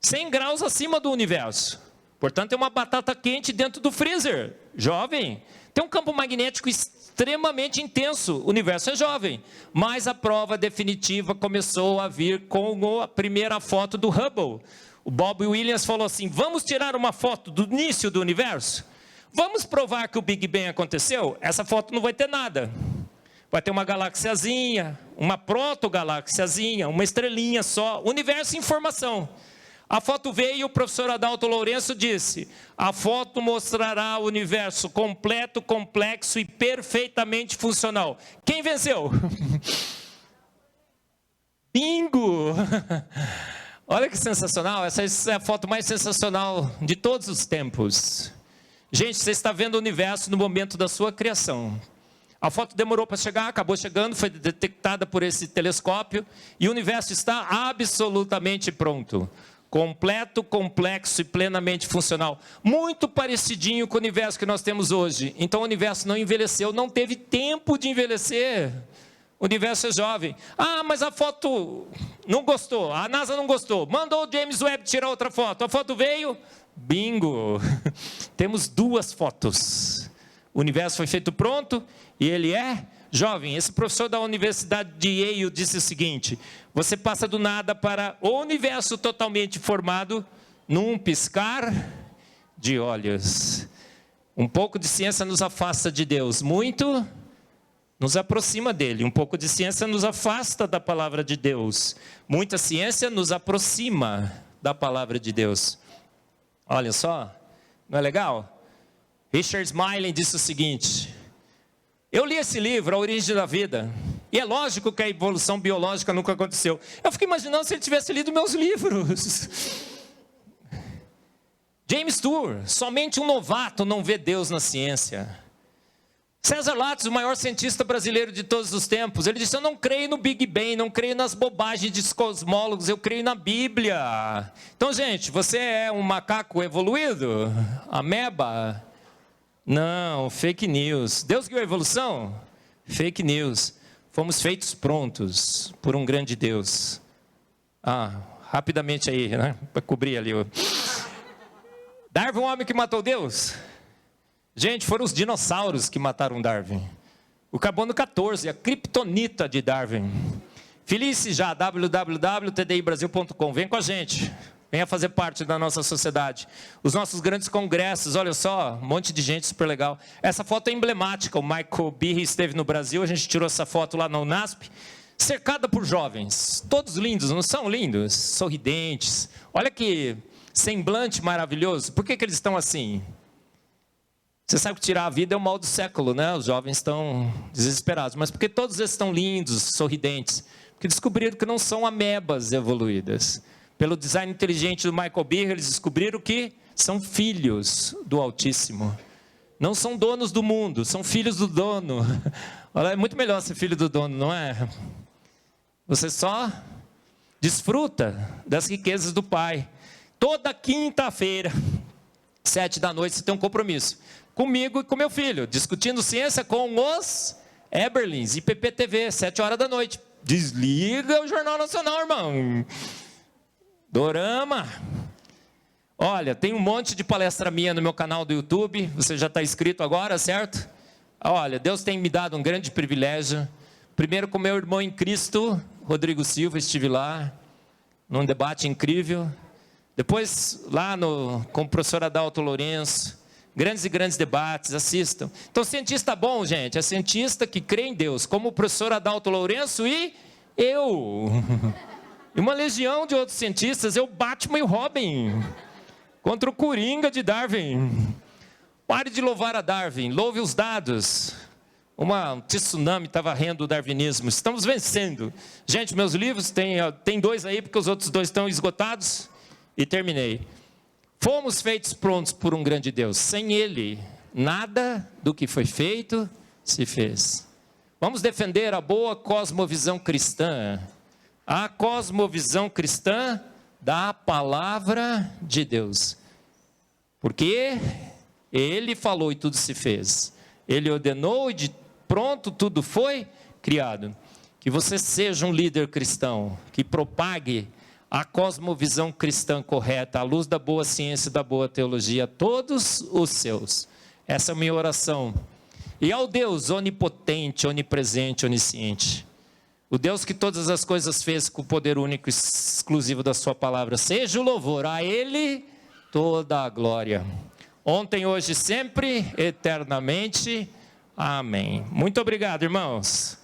100 graus acima do universo. Portanto, é uma batata quente dentro do freezer. Jovem. Tem um campo magnético extremamente intenso. O universo é jovem. Mas a prova definitiva começou a vir com a primeira foto do Hubble. O Bob Williams falou assim: vamos tirar uma foto do início do universo? Vamos provar que o Big Bang aconteceu? Essa foto não vai ter nada. Vai ter uma galáxiazinha, uma protogaláxiazinha, uma estrelinha só. Universo em formação. A foto veio e o professor Adalto Lourenço disse: a foto mostrará o universo completo, complexo e perfeitamente funcional. Quem venceu? Bingo! Olha que sensacional, essa é a foto mais sensacional de todos os tempos. Gente, você está vendo o universo no momento da sua criação. A foto demorou para chegar, acabou chegando, foi detectada por esse telescópio, e o universo está absolutamente pronto. Completo, complexo e plenamente funcional. Muito parecidinho com o universo que nós temos hoje. Então o universo não envelheceu, não teve tempo de envelhecer. O universo é jovem. Ah, mas a foto não gostou, a NASA não gostou. Mandou o James Webb tirar outra foto. A foto veio, bingo. Temos 2 fotos. O universo foi feito pronto e ele é jovem. Esse professor da Universidade de Yale disse o seguinte: você passa do nada para o universo totalmente formado num piscar de olhos. Um pouco de ciência nos afasta de Deus, muito nos aproxima dele. Um pouco de ciência nos afasta da palavra de Deus. Muita ciência nos aproxima da palavra de Deus. Olha só, não é legal? Richard Smiling disse o seguinte: eu li esse livro, A Origem da Vida, e é lógico que a evolução biológica nunca aconteceu. Eu fico imaginando se ele tivesse lido meus livros. James Tour: somente um novato não vê Deus na ciência. César Lattes, o maior cientista brasileiro de todos os tempos, ele disse: eu não creio no Big Bang, não creio nas bobagens dos cosmólogos, eu creio na Bíblia. Então, gente, você é um macaco evoluído? Ameba? Não, fake news. Deus guiou a evolução? Fake news. Fomos feitos prontos por um grande Deus. Rapidamente aí, né? Para cobrir ali. Darwin, o homem que matou Deus? Gente, foram os dinossauros que mataram Darwin. O carbono 14, a criptonita de Darwin. Felice já, www.tdibrasil.com. Vem com a gente. Venha fazer parte da nossa sociedade. Os nossos grandes congressos, olha só, um monte de gente super legal. Essa foto é emblemática. O Michael Behe esteve no Brasil, a gente tirou essa foto lá na UNASP, cercada por jovens. Todos lindos, não são lindos? Sorridentes. Olha que semblante maravilhoso. Por que eles estão assim? Você sabe que tirar a vida é o mal do século, né? Os jovens estão desesperados. Mas por que todos eles estão lindos, sorridentes? Porque descobriram que não são amebas evoluídas. Pelo design inteligente do Michael Behe, eles descobriram que são filhos do Altíssimo. Não são donos do mundo, são filhos do dono. Olha, é muito melhor ser filho do dono, não é? Você só desfruta das riquezas do Pai. Toda quinta-feira, 19h, você tem um compromisso. Comigo e com meu filho, discutindo ciência com os Eberlins, IPP-TV, 19h. Desliga o Jornal Nacional, irmão. Dorama. Olha, tem um monte de palestra minha no meu canal do YouTube. Você já está inscrito agora, certo? Olha, Deus tem me dado um grande privilégio. Primeiro com meu irmão em Cristo, Rodrigo Silva, estive lá, num debate incrível. Depois lá com o professor Adalto Lourenço. Grandes e grandes debates, assistam. Então, cientista bom, gente, é cientista que crê em Deus, como o professor Adalto Lourenço e eu. E uma legião de outros cientistas, eu, Batman e o Robin, contra o Coringa de Darwin. Pare de louvar a Darwin, louve os dados. Um tsunami está varrendo o darwinismo, estamos vencendo. Gente, meus livros, tem 2 aí, porque os outros 2 estão esgotados, e terminei. Fomos feitos prontos por um grande Deus. Sem Ele, nada do que foi feito se fez. Vamos defender a boa cosmovisão cristã. A cosmovisão cristã da palavra de Deus. Porque Ele falou e tudo se fez. Ele ordenou e de pronto tudo foi criado. Que você seja um líder cristão, que propague a cosmovisão cristã correta, à luz da boa ciência e da boa teologia, todos os seus. Essa é a minha oração. E ao Deus onipotente, onipresente, onisciente, o Deus que todas as coisas fez com o poder único e exclusivo da sua palavra, seja o louvor, a Ele toda a glória. Ontem, hoje, sempre, eternamente. Amém. Muito obrigado, irmãos.